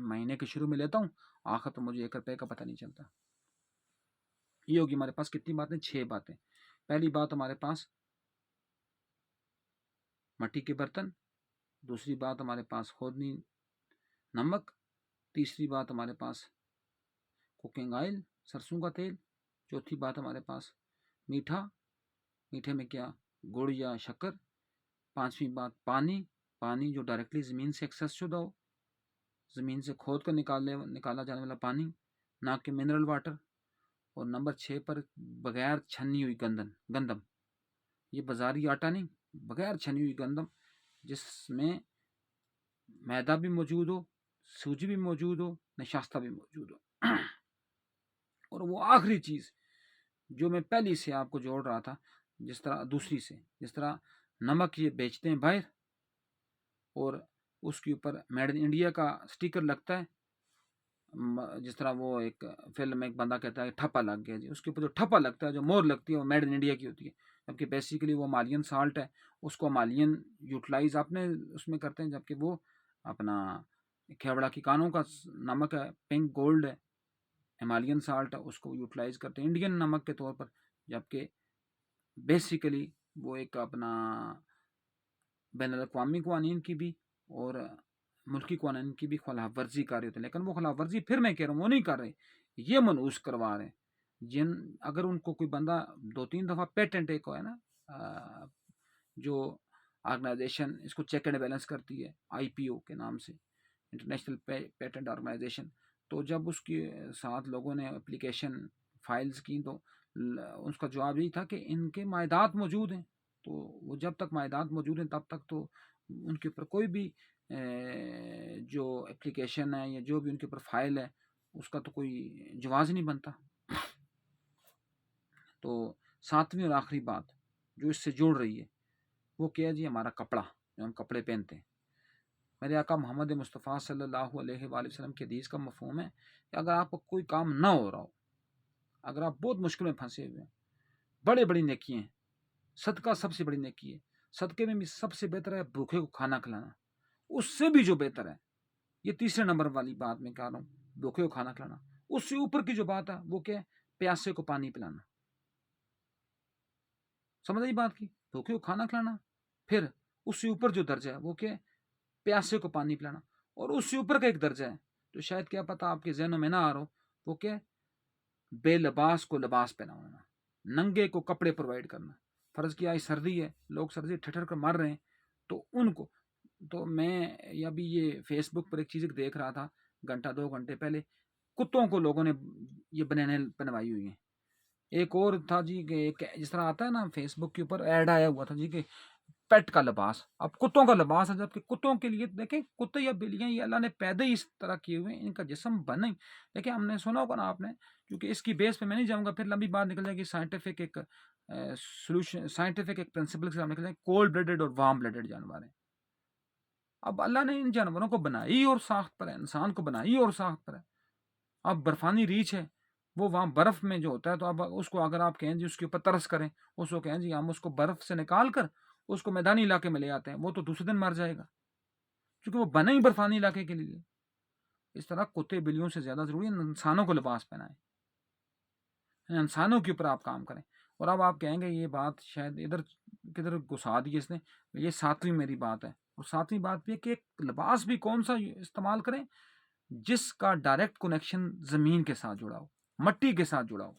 Speaker 1: مہینے کے شروع میں لیتا ہوں، آخر تو مجھے 1 روپے کا پتہ نہیں چلتا. یہ ہوگی ہمارے پاس کتنی باتیں؟ 6 باتیں. پہلی بات ہمارے پاس مٹی کے برتن، دوسری بات ہمارے پاس خودنی نمک، تیسری بات ہمارے پاس کوکنگ آئل، سرسوں کا تیل، چوتھی بات ہمارے پاس میٹھا، میٹھے میں کیا؟ گڑ یا شکر، پانچویں بات پانی جو ڈائریکٹلی زمین سے ایکسیس شدہ ہو، زمین سے کھود کر نکالا جانے والا پانی، نہ کہ منرل واٹر. اور نمبر 6 پر بغیر چھنی ہوئی گندم، یہ بازاری آٹا نہیں، بغیر چھنی ہوئی گندم جس میں میدا بھی موجود ہو، سوجی بھی موجود ہو، نشاستہ بھی موجود ہو. اور وہ آخری چیز جو میں پہلی سے آپ کو جوڑ رہا تھا، جس طرح نمک یہ بیچتے ہیں باہر، اور اس کے اوپر میڈ ان انڈیا کا سٹیکر لگتا ہے، جس طرح وہ ایک فلم میں ایک بندہ کہتا ہے ٹھپا لگ گیا جی، اس کے اوپر جو ٹھپا لگتا ہے، جو مور لگتی ہے، وہ میڈ ان انڈیا کی ہوتی ہے، جبکہ بیسیکلی وہ مالین سالٹ ہے. اس کو مالین یوٹیلائز اپنے اس میں کرتے ہیں، جبکہ وہ اپنا کھیوڑا کی کانوں کا نمک ہے، پنک گولڈ ہے، ہمالین سالٹ ہے، اس کو یوٹیلائز کرتے ہیں انڈین نمک کے طور پر، جبکہ بیسیکلی وہ ایک اپنا بین الاقوامی قوانین کی بھی اور ملکی قوانین کی بھی خلاف ورزی کر رہے ہوتے ہیں. لیکن وہ خلاف ورزی پھر میں کہہ رہا ہوں وہ نہیں کر رہے، یہ منحوس کروا رہے ہیں. اگر ان کو کوئی بندہ 2-3 دفعہ پیٹنٹ ایک ہے نا، جو آرگنائزیشن اس کو چیک اینڈ بیلنس کرتی ہے IPO کے نام سے، انٹرنیشنل پیٹنٹ آرگنائزیشن، تو جب اس کے ساتھ لوگوں نے اپلیکیشن فائلز کی تو اس کا جواب یہی تھا کہ ان کے مائدات موجود ہیں. تو وہ جب تک مائدات موجود ہیں تب تک تو ان کے اوپر کوئی بھی جو اپلیکیشن ہے یا جو بھی ان کے اوپر فائل ہے اس کا تو کوئی جواز نہیں بنتا. تو 7ویں اور آخری بات جو اس سے جوڑ رہی ہے وہ کیا جی؟ ہمارا کپڑا، جو ہم کپڑے پہنتے ہیں. میرے آقا محمد مصطفیٰ صلی اللہ علیہ وآلہ وسلم کی حدیث کا مفہوم ہے کہ اگر آپ کو کوئی کام نہ ہو رہا ہو، اگر آپ بہت مشکل میں پھنسے ہوئے ہیں، بڑی نیکی ہیں، صدقہ سب سے بڑی نیکی ہے، صدقے میں بھی سب سے بہتر ہے بھوکے کو کھانا کھلانا، اس سے بھی جو بہتر ہے، یہ تیسرے نمبر والی بات میں کہہ رہا ہوں، بھوکے کو کھانا کھلانا. اس سے اوپر کی جو بات ہے وہ کیا ہے؟ پیاسے کو پانی پلانا. سمجھ آئی بات کی؟ بھوکے کو کھانا کھلانا، پھر اس سے اوپر جو درجہ ہے وہ کیا ہے؟ پیاسے کو پانی پلانا. اور اس سے اوپر کا ایک درجہ ہے جو شاید کیا پتا آپ کے ذہنوں میں نہ آ رہا ہو، وہ کیا ہے؟ بے لباس کو لباس پہنانا، ننگے کو کپڑے پرووائڈ کرنا. فرض کیا سردی ہے، لوگ سردی ٹھٹر کر مر رہے ہیں، تو ان کو، تو میں ابھی یہ فیس بک پر ایک چیز دیکھ رہا تھا 1-2 گھنٹے پہلے، کتوں کو لوگوں نے یہ بنانے پہنوائی ہوئی ہیں. ایک اور تھا جی کہ جس طرح آتا ہے نا فیس بک کے اوپر ایڈ آیا ہوا تھا جی کہ پیٹ کا لباس، اب کتوں کا لباس ہے، جبکہ کتوں کے لیے دیکھیں کتے یا بلیاں یہ اللہ نے پیدا ہی اس طرح کیے ہوئے ہیں، ان کا جسم بنا ہی. دیکھیں ہم نے سنا ہوگا نا آپ نے، کیونکہ اس کی بیس پہ میں نہیں جاؤں گا، پھر لمبی بات نکل جائے گی. سائنٹیفک ایک سولوشن، سائنٹیفک ایک پرنسپل کے سامنے نکل جائے، کولڈ بلڈڈ اور وارم بلڈڈ جانور ہیں. اب اللہ نے ان جانوروں کو بنائی اور ساخت پر ہے، انسان کو بنائی اور ساخت پر ہے. اب برفانی ریچھ ہے، وہ وہاں برف میں جو ہوتا ہے، تو اب اس کو اگر آپ کہیں جی اس کے اوپر ترس کریں، اس کو کہیں جی ہم اس کو برف سے نکال کر اس کو میدانی علاقے میں لے آتے ہیں، وہ تو دوسرے دن مر جائے گا، کیونکہ وہ بنا ہی برفانی علاقے کے لیے. اس طرح کتے بلیوں سے زیادہ ضروری ہے انسانوں کو لباس پہنائیں. انسانوں کے اوپر آپ کام کریں. اور اب آپ کہیں گے یہ بات شاید ادھر کدھر گھسا دی اس نے. یہ 7ویں میری بات ہے. اور 7ویں بات بھی ہے کہ ایک لباس بھی کون سا استعمال کریں جس کا ڈائریکٹ کنیکشن زمین کے ساتھ جڑا ہو, مٹی کے ساتھ جڑا ہو.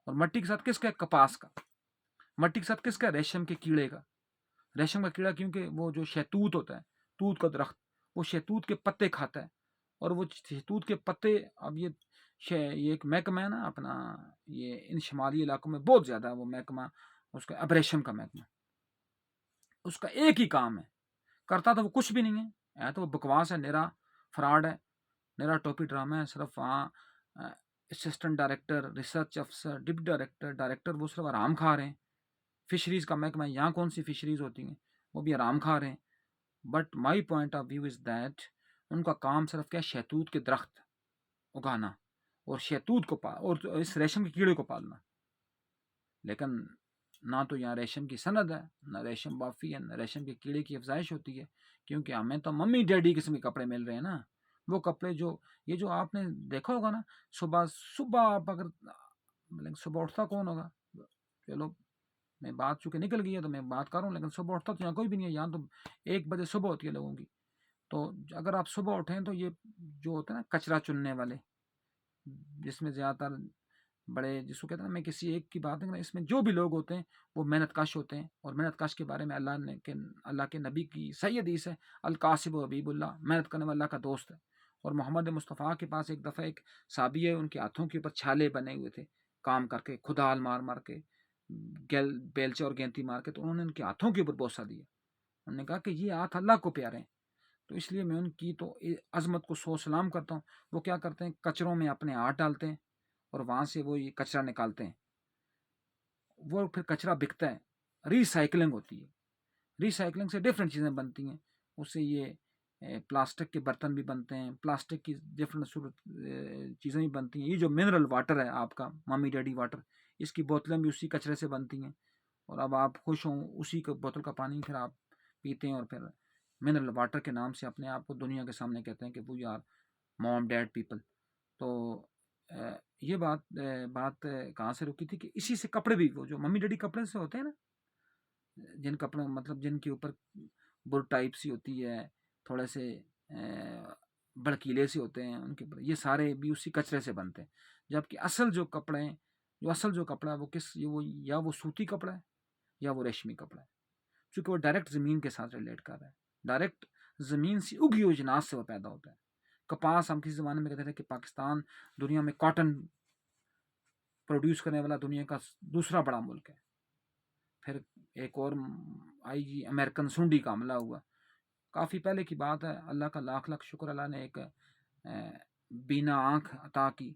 Speaker 1: اور مٹی کے ساتھ کس کا؟ کپاس کا. مٹی کے ساتھ کس کا؟ ریشم کے کیڑے کا. ریشم کا کیڑا کیونکہ وہ جو شہتوت ہوتا ہے, توت کا درخت, وہ شہتوت کے پتے کھاتا ہے. اور وہ شہتوت کے پتے, اب یہ ایک محکمہ ہے نا اپنا, یہ ان شمالی علاقوں میں بہت زیادہ ہے وہ محکمہ, اس کا ابریشم کا محکمہ. اس کا ایک ہی کام ہے, کرتا تو وہ کچھ بھی نہیں ہے تو وہ بکواس ہے, نیرا فراڈ ہے, نیرا ٹوپی ڈرامہ ہے. صرف وہاں اسسٹنٹ ڈائریکٹر, ریسرچ افسر, ڈپٹی ڈائریکٹر, ڈائریکٹر وہ صرف آرام کھا رہے ہیں. فشریز کا محکمہ, یہاں کون سی فشریز ہوتی ہیں, وہ بھی آرام کھا رہے ہیں. But my point of view is that ان کا کام صرف کیا, شہتوت کے درخت اگانا اور شہتوت کو اور اس ریشم کے کیڑے کو پالنا. لیکن نہ تو یہاں ریشم کی صنعت ہے, نہ ریشم بافی ہے, نہ ریشم کے کیڑے کی افزائش ہوتی ہے. کیونکہ ہمیں تو ممی ڈیڈی قسم کے کپڑے مل رہے ہیں نا. وہ کپڑے جو یہ جو آپ نے دیکھا ہوگا نا, صبح آپ اگر صبح اٹھتا کون ہوگا, چلو میں بات چونکہ نکل گئی ہے تو میں بات کروں, لیکن صبح اٹھتا تو یہاں کوئی بھی نہیں ہے. یہاں تو 1 بجے صبح ہوتی ہے لوگوں کی. تو اگر آپ صبح اٹھیں تو یہ جو ہوتا ہے نا کچرا چننے والے, جس میں زیادہ تر بڑے, جس کو کہتے ہیں نا, میں کسی ایک کی بات نہیں کرتا, اس میں جو بھی لوگ ہوتے ہیں وہ محنت کش ہوتے ہیں. اور محنت کش کے بارے میں اللہ کے نبی کی صحیح حدیث ہے, القاسب و حبیب اللہ, محنت کرنے والا اللہ کا دوست ہے. اور محمد مصطفیٰ کے پاس ایک دفعہ ایک صحابی ہے, ان کے ہاتھوں کے اوپر چھالے بنے ہوئے تھے کام کر کے, خدال مار مار کے, بیلچے اور گینتی مار کے. تو انہوں نے ان کے ہاتھوں کے اوپر بوسہ دیا. انہوں نے کہا کہ یہ ہاتھ اللہ کو پیارے ہیں. تو اس لیے میں ان کی تو عظمت کو سو سلام کرتا ہوں. وہ کیا کرتے ہیں, کچروں میں اپنے ہاتھ ڈالتے ہیں اور وہاں سے وہ یہ کچرا نکالتے ہیں. وہ پھر کچرا بکتا ہے, ری سائیکلنگ ہوتی ہے. ری سائیکلنگ سے ڈفرینٹ چیزیں بنتی ہیں. اس سے یہ پلاسٹک کے برتن بھی بنتے ہیں, پلاسٹک کی ڈفرینٹ چیزیں بھی بنتی ہیں. یہ جو منرل واٹر ہے آپ کا, ممی ڈیڈی واٹر, اس کی بوتلیں بھی اسی کچرے سے بنتی ہیں. اور اب آپ خوش ہوں, اسی بوتل کا پانی پھر آپ پیتے ہیں اور پھر منرل واٹر کے نام سے اپنے آپ کو دنیا کے سامنے کہتے ہیں کہ we are mom dad people. تو یہ بات کہاں سے رکی تھی کہ اسی سے کپڑے بھی, وہ جو ممی ڈیڈی کپڑے سے ہوتے ہیں نا, جن کپڑوں مطلب جن کے اوپر بر ٹائپ سی ہوتی ہے, تھوڑے سے بڑکیلے سے ہوتے ہیں ان کے اوپر, یہ سارے بھی اسی کچرے سے بنتے ہیں. جبکہ اصل جو کپڑے ہیں, جو کپڑا ہے وہ یا وہ سوتی کپڑا ہے یا وہ ریشمی کپڑا ہے. چونکہ وہ ڈائریکٹ زمین کے ساتھ ریلیٹ کر رہا ہے, ڈائریکٹ زمین سے اگی ہوئی اجناس سے وہ پیدا ہوتا ہے. کپاس, ہم کسی زمانے میں کہتے تھے کہ پاکستان دنیا میں کاٹن پروڈیوس کرنے والا دنیا کا دوسرا بڑا ملک ہے. پھر ایک اور آئی جی امریکن سنڈی کا حملہ ہوا, کافی پہلے کی بات ہے. اللہ کا لاکھ لاکھ شکر, اللہ نے ایک بینا آنکھ عطا کی.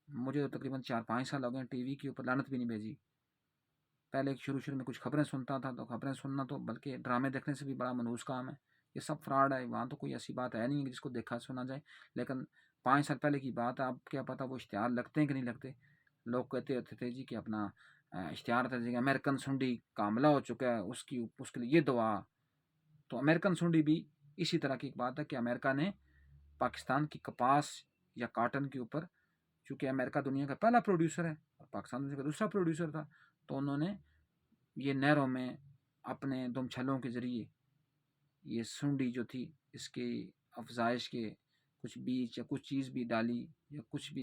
Speaker 1: مجھے تو تقریباً 4-5 سال ہو گئے ٹی وی کے اوپر لعنت بھی نہیں بھیجی. پہلے شروع میں کچھ خبریں سنتا تھا, تو خبریں سننا تو بلکہ ڈرامے دیکھنے سے بھی بڑا منحوس کام ہے. یہ سب فراڈ ہے, وہاں تو کوئی ایسی بات ہے نہیں جس کو دیکھا سنا جائے. لیکن 5 سال پہلے کی بات ہے, آپ کیا پتا وہ اشتہار لگتے ہیں کہ نہیں لگتے. لوگ کہتے ہوتے تھے جی کہ اپنا اشتہار تھا کہ امریکن سنڈی کا حملہ ہو چکا ہے, اس کے لیے یہ دعا. تو امریکن سنڈی بھی اسی طرح کی ایک بات ہے کہ امریکہ نے پاکستان کی کپاس یا کاٹن کے اوپر, چونکہ امریکہ دنیا کا پہلا پروڈیوسر ہے اور پاکستان دنیا کا دوسرا پروڈیوسر تھا, تو انہوں نے یہ نہروں میں اپنے دم چھلوں کے ذریعے یہ سنڈی جو تھی اس کی افزائش کے کچھ بیج یا کچھ چیز بھی ڈالی, یا کچھ بھی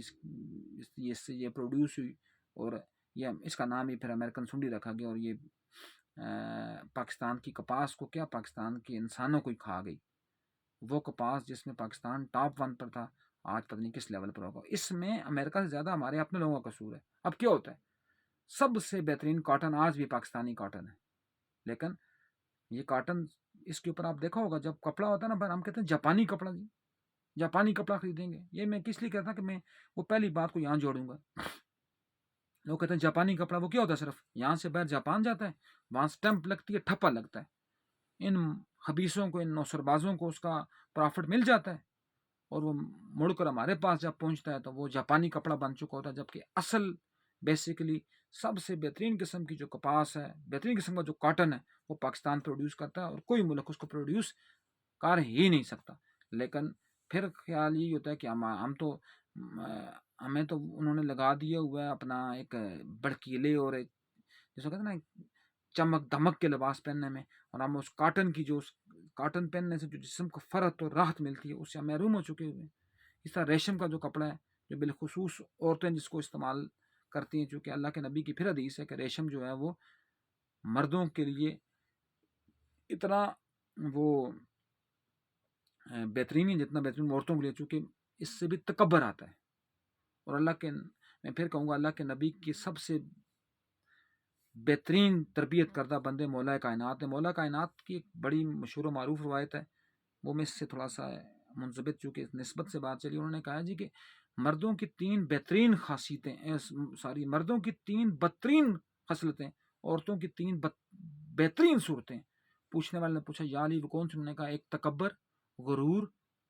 Speaker 1: اس سے یہ پروڈیوس ہوئی, اور یہ اس کا نام ہی پھر امریکن سنڈی رکھا گیا. اور یہ پاکستان کی کپاس کو کیا, پاکستان کے انسانوں کو ہی کھا گئی. وہ کپاس جس میں پاکستان ٹاپ 1 پر تھا, آج پتہ نہیں کس لیول پر ہوگا. اس میں امریکہ سے زیادہ ہمارے اپنے لوگوں کا قصور ہے. اب کیا ہوتا ہے, سب سے بہترین کاٹن آج بھی پاکستانی کاٹن ہے. لیکن یہ کاٹن, اس کے اوپر آپ دیکھا ہوگا جب کپڑا ہوتا ہے نا, ہم کہتے ہیں جاپانی کپڑا, جی جاپانی کپڑا خریدیں گے. یہ میں کس لیے کہتا ہوں کہ میں وہ پہلی بات کو یہاں جوڑوں گا. لوگ کہتے ہیں جاپانی کپڑا, وہ کیا ہوتا ہے, صرف یہاں سے باہر جاپان جاتا ہے, وہاں سٹمپ لگتی ہے, ٹھپا لگتا ہے, ان خبیصوں کو, ان نوسربازوں کو اس کا پرافٹ مل جاتا ہے, اور وہ مڑ کر ہمارے پاس جب پہنچتا ہے تو وہ جاپانی کپڑا بن چکا ہوتا ہے. جبکہ اصل بیسیکلی سب سے بہترین قسم کی جو کپاس ہے, بہترین قسم کا جو کاٹن ہے, وہ پاکستان پروڈیوس کرتا ہے, اور کوئی ملک اس کو پروڈیوس کر ہی نہیں سکتا. لیکن پھر خیال یہ ہوتا ہے کہ ہم تو ہمیں تو انہوں نے لگا دیا ہوا ہے اپنا ایک بڑکیلے اور ایک جیسے کہتے ہیں نا چمک دمک کے لباس پہننے میں، اور ہم اس کاٹن کی جو کاٹن پہننے سے جو جسم کو فرحت اور راحت ملتی ہے اس سے ہم محروم ہو چکے ہوئے ہیں۔ اس طرح ریشم کا جو کپڑا ہے جو بالخصوص عورتیں جس کو استعمال کرتی ہیں، چونکہ اللہ کے نبی کی پھر حدیث ہے کہ ریشم جو ہے وہ مردوں کے لیے اتنا وہ بہترین ہی جتنا بہترین عورتوں کے لیے، چونکہ اس سے بھی تکبر آتا ہے۔ اور اللہ کے میں پھر کہوں گا اللہ کے نبی کی سب سے بہترین تربیت کردہ بندے مولا کائنات ہے۔ مولا کائنات کی ایک بڑی مشہور و معروف روایت ہے، وہ میں اس سے تھوڑا سا منضبط چونکہ نسبت سے بات چلی، انہوں نے کہا جی کہ مردوں کی 3 بہترین خاصیتیں، مردوں کی 3 بدترین خصلتیں، عورتوں کی 3 بہترین صورتیں۔ پوچھنے والے نے پوچھا یا علی وہ کون سی؟ انہوں نے کہا ایک تکبر، غرور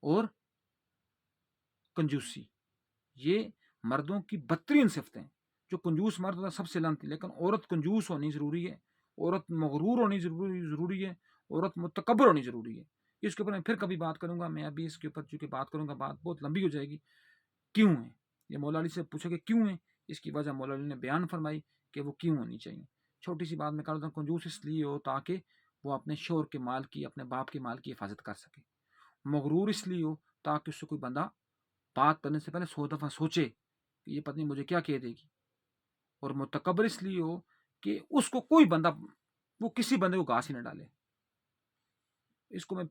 Speaker 1: اور کنجوسی۔ یہ مردوں کی بدترین صفتیں۔ جو کنجوس مرد ہوتا ہے سب سے لانتی، لیکن عورت کنجوس ہونی ضروری ہے، عورت مغرور ہونی ضروری ہے، عورت متکبر ہونی ضروری ہے۔ اس کے اوپر میں پھر کبھی بات کروں گا، میں ابھی اس کے اوپر چونکہ بات کروں گا بات بہت لمبی ہو جائے گی۔ کیوں ہے یہ؟ مولا علی سے پوچھا کہ کیوں ہے؟ اس کی وجہ مولا علی نے بیان فرمائی کہ وہ کیوں ہونی چاہیے۔ چھوٹی سی بات میں کہتا ہوں، کنجوس اس لیے ہو تاکہ وہ اپنے شوہر کے مال کی، اپنے باپ کے مال کی حفاظت کر سکے۔ مغرور اس لیے ہو تاکہ اس سے کوئی بندہ بات کرنے سے پہلے 100 دفعہ سوچے کہ یہ پتنی مجھے کیا کہہ دے گی۔ اور متکبر اس لیے ہو کہ اس کو کوئی بندہ، وہ کسی بندے کو گھاس ہی نہ ڈالے۔ اس کو میں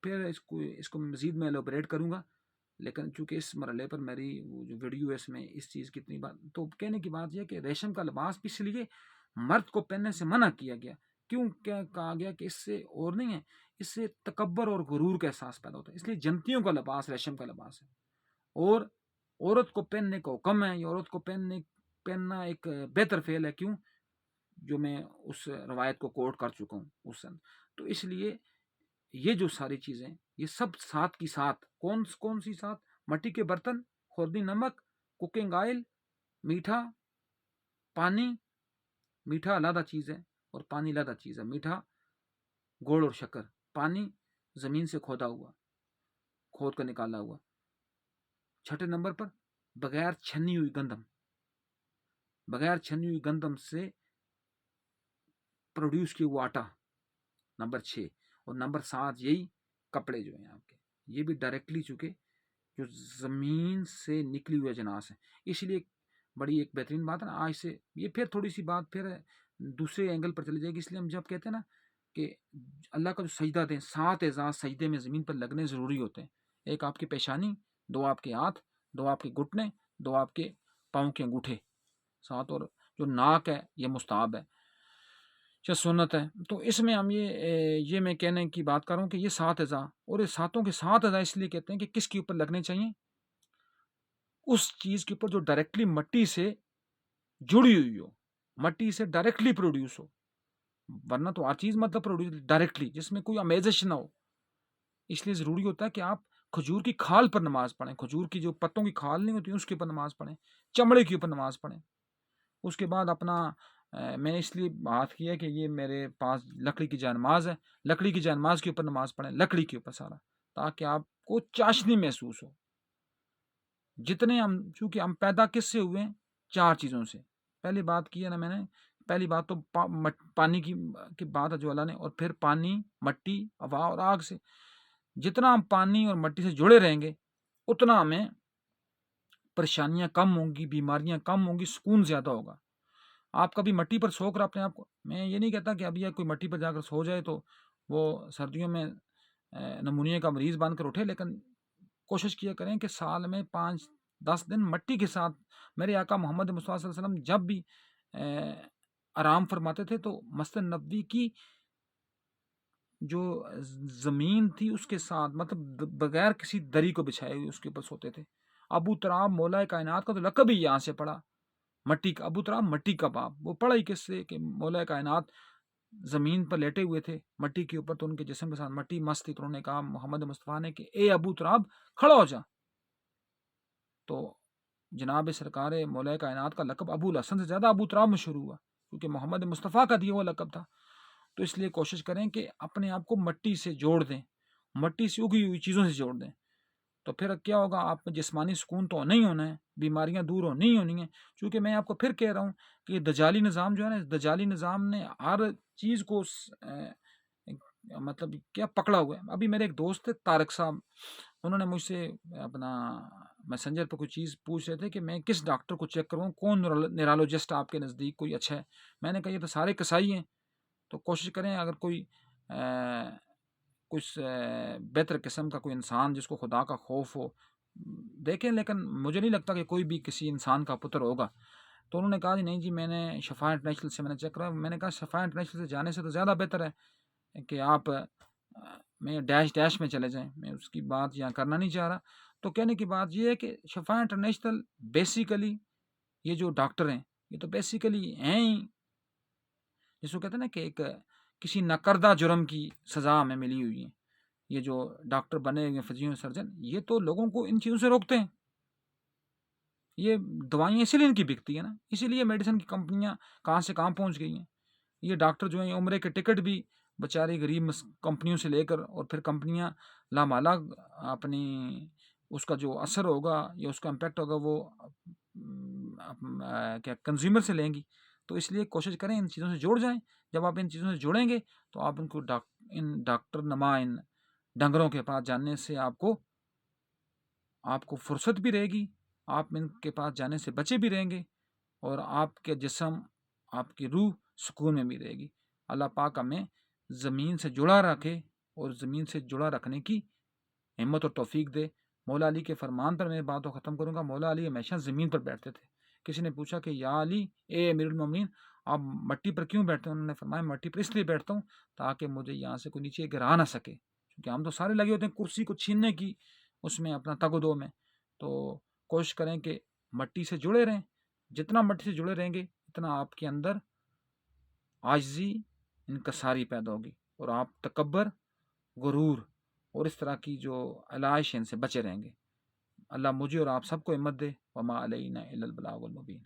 Speaker 1: پھر اس کو مزید میں ایلوبریٹ کروں گا، لیکن چونکہ اس مرحلے پر میری وہ جو ویڈیو ہے اس میں اس چیز کی اتنی بات، تو کہنے کی بات یہ کہ ریشم کا لباس بھی اس لیے مرد کو پہننے سے منع کیا گیا۔ کیوں کیا کہا گیا؟ کہ اس سے اور نہیں ہے، اس سے تکبر اور غرور کا احساس پیدا ہوتا ہے، اس لیے جنتیوں کا لباس ریشم کا لباس ہے۔ اور عورت کو پہننے کا حکم ہے، یا عورت کو پہننا ایک بہتر فعل ہے۔ کیوں؟ جو میں اس روایت کو کوٹ کر چکا ہوں اس سے، تو اس لیے یہ جو ساری چیزیں یہ سب ساتھ کی ساتھ، کون سی ساتھ؟ مٹی کے برتن، خوردنی نمک، کوکنگ آئل، میٹھا، پانی۔ میٹھا علیحدہ چیز ہے اور پانی علیحدہ چیز ہے۔ میٹھا گوڑ اور شکر، پانی زمین سے کھود کر نکالا ہوا۔ چھٹے نمبر پر بغیر چھنی ہوئی گندم، بغیر چھنی ہوئی گندم سے پروڈیوس کیا ہوا آٹا، نمبر 6۔ اور نمبر 7 یہی کپڑے جو ہیں آپ کے، یہ بھی ڈائریکٹلی چونکہ جو زمین سے نکلی ہوئی اجناس ہے۔ اس لیے بڑی ایک بہترین بات ہے نا، آج سے یہ پھر تھوڑی سی بات پھر دوسرے اینگل پر چلی جائے گی۔ اس لیے ہم جب کہتے ہیں نا کہ اللہ کا جو سجدہ دیں، 7 اعزاز سجدے میں زمین پر لگنے ضروری ہوتے ہیں۔ ایک آپ کی پیشانی، 2 آپ کے ہاتھ، 2 آپ کے گھٹنے، 2 آپ کے پاؤں کے انگوٹھے، 7 اور جو ناک ہے یہ مستحب ہے یا سنت ہے۔ تو اس میں ہم یہ میں کہنے کی بات کر رہا ہوں کہ یہ 7 اعضاء، اور یہ 7 کے 7 اعضاء اس لیے کہتے ہیں کہ کس کے اوپر لگنے چاہیے؟ اس چیز کے اوپر جو ڈائریکٹلی مٹی سے جڑی ہوئی ہو، مٹی سے ڈائریکٹلی پروڈیوس ہو، ورنہ تو ہر چیز مطلب پروڈیوس ڈائریکٹلی، جس میں کوئی امیزش نہ ہو۔ اس لیے ضروری ہوتا ہے کہ آپ کھجور کی کھال پر نماز پڑھیں، کھجور کی جو پتوں کی کھال نہیں ہوتی اس کے اوپر نماز پڑھیں، چمڑے کے اوپر نماز پڑھیں۔ اس کے بعد اپنا میں نے اس لیے بات کی ہے کہ یہ میرے پاس لکڑی کی جانماز ہے، لکڑی کی جانماز کے اوپر نماز پڑھیں، لکڑی کے اوپر سارا، تاکہ آپ کو چاشنی محسوس ہو۔ جتنے چونکہ ہم پیدا کس سے ہوئے ہیں؟ 4 چیزوں سے۔ پہلی بات کی ہے نا میں نے، پہلی بات تو پانی کی بات ہے جو اللہ نے، اور پھر پانی، مٹی، ہوا اور آگ سے۔ جتنا ہم پانی اور مٹی سے جڑے رہیں گے اتنا ہمیں پریشانیاں کم ہوں گی، بیماریاں کم ہوں گی، سکون زیادہ ہوگا۔ آپ کبھی مٹی پر سو کر اپنے آپ کو، میں یہ نہیں کہتا کہ ابھی کوئی مٹی پر جا کر سو جائے تو وہ سردیوں میں نمونیا کا مریض بن کر اٹھے، لیکن کوشش کیا کریں کہ سال میں 5-10 دن مٹی کے ساتھ۔ میرے آقا محمد مصطفیٰ صلی اللہ علیہ وسلم جب بھی آرام فرماتے تھے تو مسجد نبوی کی جو زمین تھی اس کے ساتھ، مطلب بغیر کسی دری کو بچھائے ہوئے اس کے اوپر سوتے تھے۔ ابو تراب مولا کائنات کا تو لقب ہی یہاں سے پڑا، مٹی کا ابو تراب، مٹی کا باپ۔ وہ پڑا ہی کس سے کہ مولا کائنات زمین پر لیٹے ہوئے تھے مٹی کے اوپر، تو ان کے جسم کے ساتھ مٹی مست تھی، تو انہوں نے کہا محمد مصطفیٰ نے کہ اے ابو تراب کھڑا ہو جا۔ تو جناب سرکار مولا کائنات کا لقب ابو الحسن سے زیادہ ابو تراب مشہور ہوا، کیونکہ محمد مصطفیٰ کا دیا ہوا لقب تھا۔ تو اس لیے کوشش کریں کہ اپنے آپ کو مٹی سے جوڑ دیں، مٹی سے اگی ہوئی چیزوں سے جوڑ دیں۔ تو پھر کیا ہوگا، آپ میں جسمانی سکون تو نہیں ہونا ہے، بیماریاں دور ہونی ہی ہونی ہیں. چونکہ میں آپ کو پھر کہہ رہا ہوں کہ یہ دجالی نظام جو ہے نا، اس دجالی نظام نے ہر چیز کو مطلب کیا پکڑا ہوا ہے. ابھی میرے ایک دوست تھے طارق صاحب، انہوں نے مجھ سے اپنا میسنجر پہ کوئی چیز پوچھ رہے تھے کہ میں کس ڈاکٹر کو چیک کروں، کون نیرالوجسٹ آپ کے نزدیک کوئی اچھا ہے. میں نے کہا یہ تو سارے کسائی ہیں، تو کوشش کریں اگر کوئی کچھ بہتر قسم کا کوئی انسان جس کو خدا کا خوف ہو دیکھیں، لیکن مجھے نہیں لگتا کہ کوئی بھی کسی انسان کا پتر ہوگا. تو انہوں نے کہا جی نہیں جی، میں نے شفا انٹرنیشنل سے میں نے چیک کرا. میں نے کہا شفا انٹرنیشنل سے جانے سے تو زیادہ بہتر ہے کہ آپ میں ڈیش میں چلے جائیں. میں اس کی بات یہاں کرنا نہیں چاہ رہا. تو کہنے کی بات یہ ہے کہ شفا انٹرنیشنل بیسیکلی یہ جو ڈاکٹر ہیں یہ تو بیسیکلی ہیں ہی، جس کو کہتے ہیں نا کہ ایک کسی ناکردہ جرم کی سزا ہمیں ملی ہوئی ہے. یہ جو ڈاکٹر بنے ہوئے فزیو سرجن، یہ تو لوگوں کو ان چیزوں سے روکتے ہیں. یہ دوائیں اسی لیے ان کی بکتی ہے نا، اسی لیے میڈیسن کی کمپنیاں کہاں سے کہاں پہنچ گئی ہیں. یہ ڈاکٹر جو ہیں عمرے کے ٹکٹ بھی بیچارے غریب کمپنیوں سے لے کر، اور پھر کمپنیاں لامالا اپنی اس کا جو اثر ہوگا یا اس کا امپیکٹ ہوگا وہ کیا کنزیومر سے لیں گی. تو اس لیے کوشش کریں ان چیزوں سے جوڑ جائیں. جب آپ ان چیزوں سے جوڑیں گے تو آپ ان کو ان ڈاکٹر نما ان ڈنگروں کے پاس جاننے سے آپ کو فرصت بھی رہے گی، آپ ان کے پاس جانے سے بچے بھی رہیں گے، اور آپ کے جسم، آپ کی روح سکون میں بھی رہے گی. اللہ پاک ہمیں زمین سے جڑا رکھے اور زمین سے جڑا رکھنے کی ہمت اور توفیق دے. مولا علی کے فرمان پر میں بات کو ختم کروں گا. مولا علی ہمیشہ زمین پر بیٹھتے تھے. کسی نے پوچھا کہ یا علی اے امیر المومنین، آپ مٹی پر کیوں بیٹھتے ہیں؟ انہوں نے فرمایا مٹی پر اس لیے بیٹھتا ہوں تاکہ مجھے یہاں سے کوئی نیچے گرا نہ سکے، کیونکہ ہم تو سارے لگے ہوتے ہیں کرسی کو چھیننے کی، اس میں اپنا تگ و دو میں. تو کوشش کریں کہ مٹی سے جڑے رہیں. جتنا مٹی سے جڑے رہیں گے اتنا آپ کے اندر عاجزی، انکساری پیدا ہوگی، اور آپ تکبر، غرور اور اس طرح کی جو علائش ہیں ان سے بچے رہیں گے. اللہ مجھے اور آپ سب کو ہمت دے. وما علینا الا البلاغ المبین.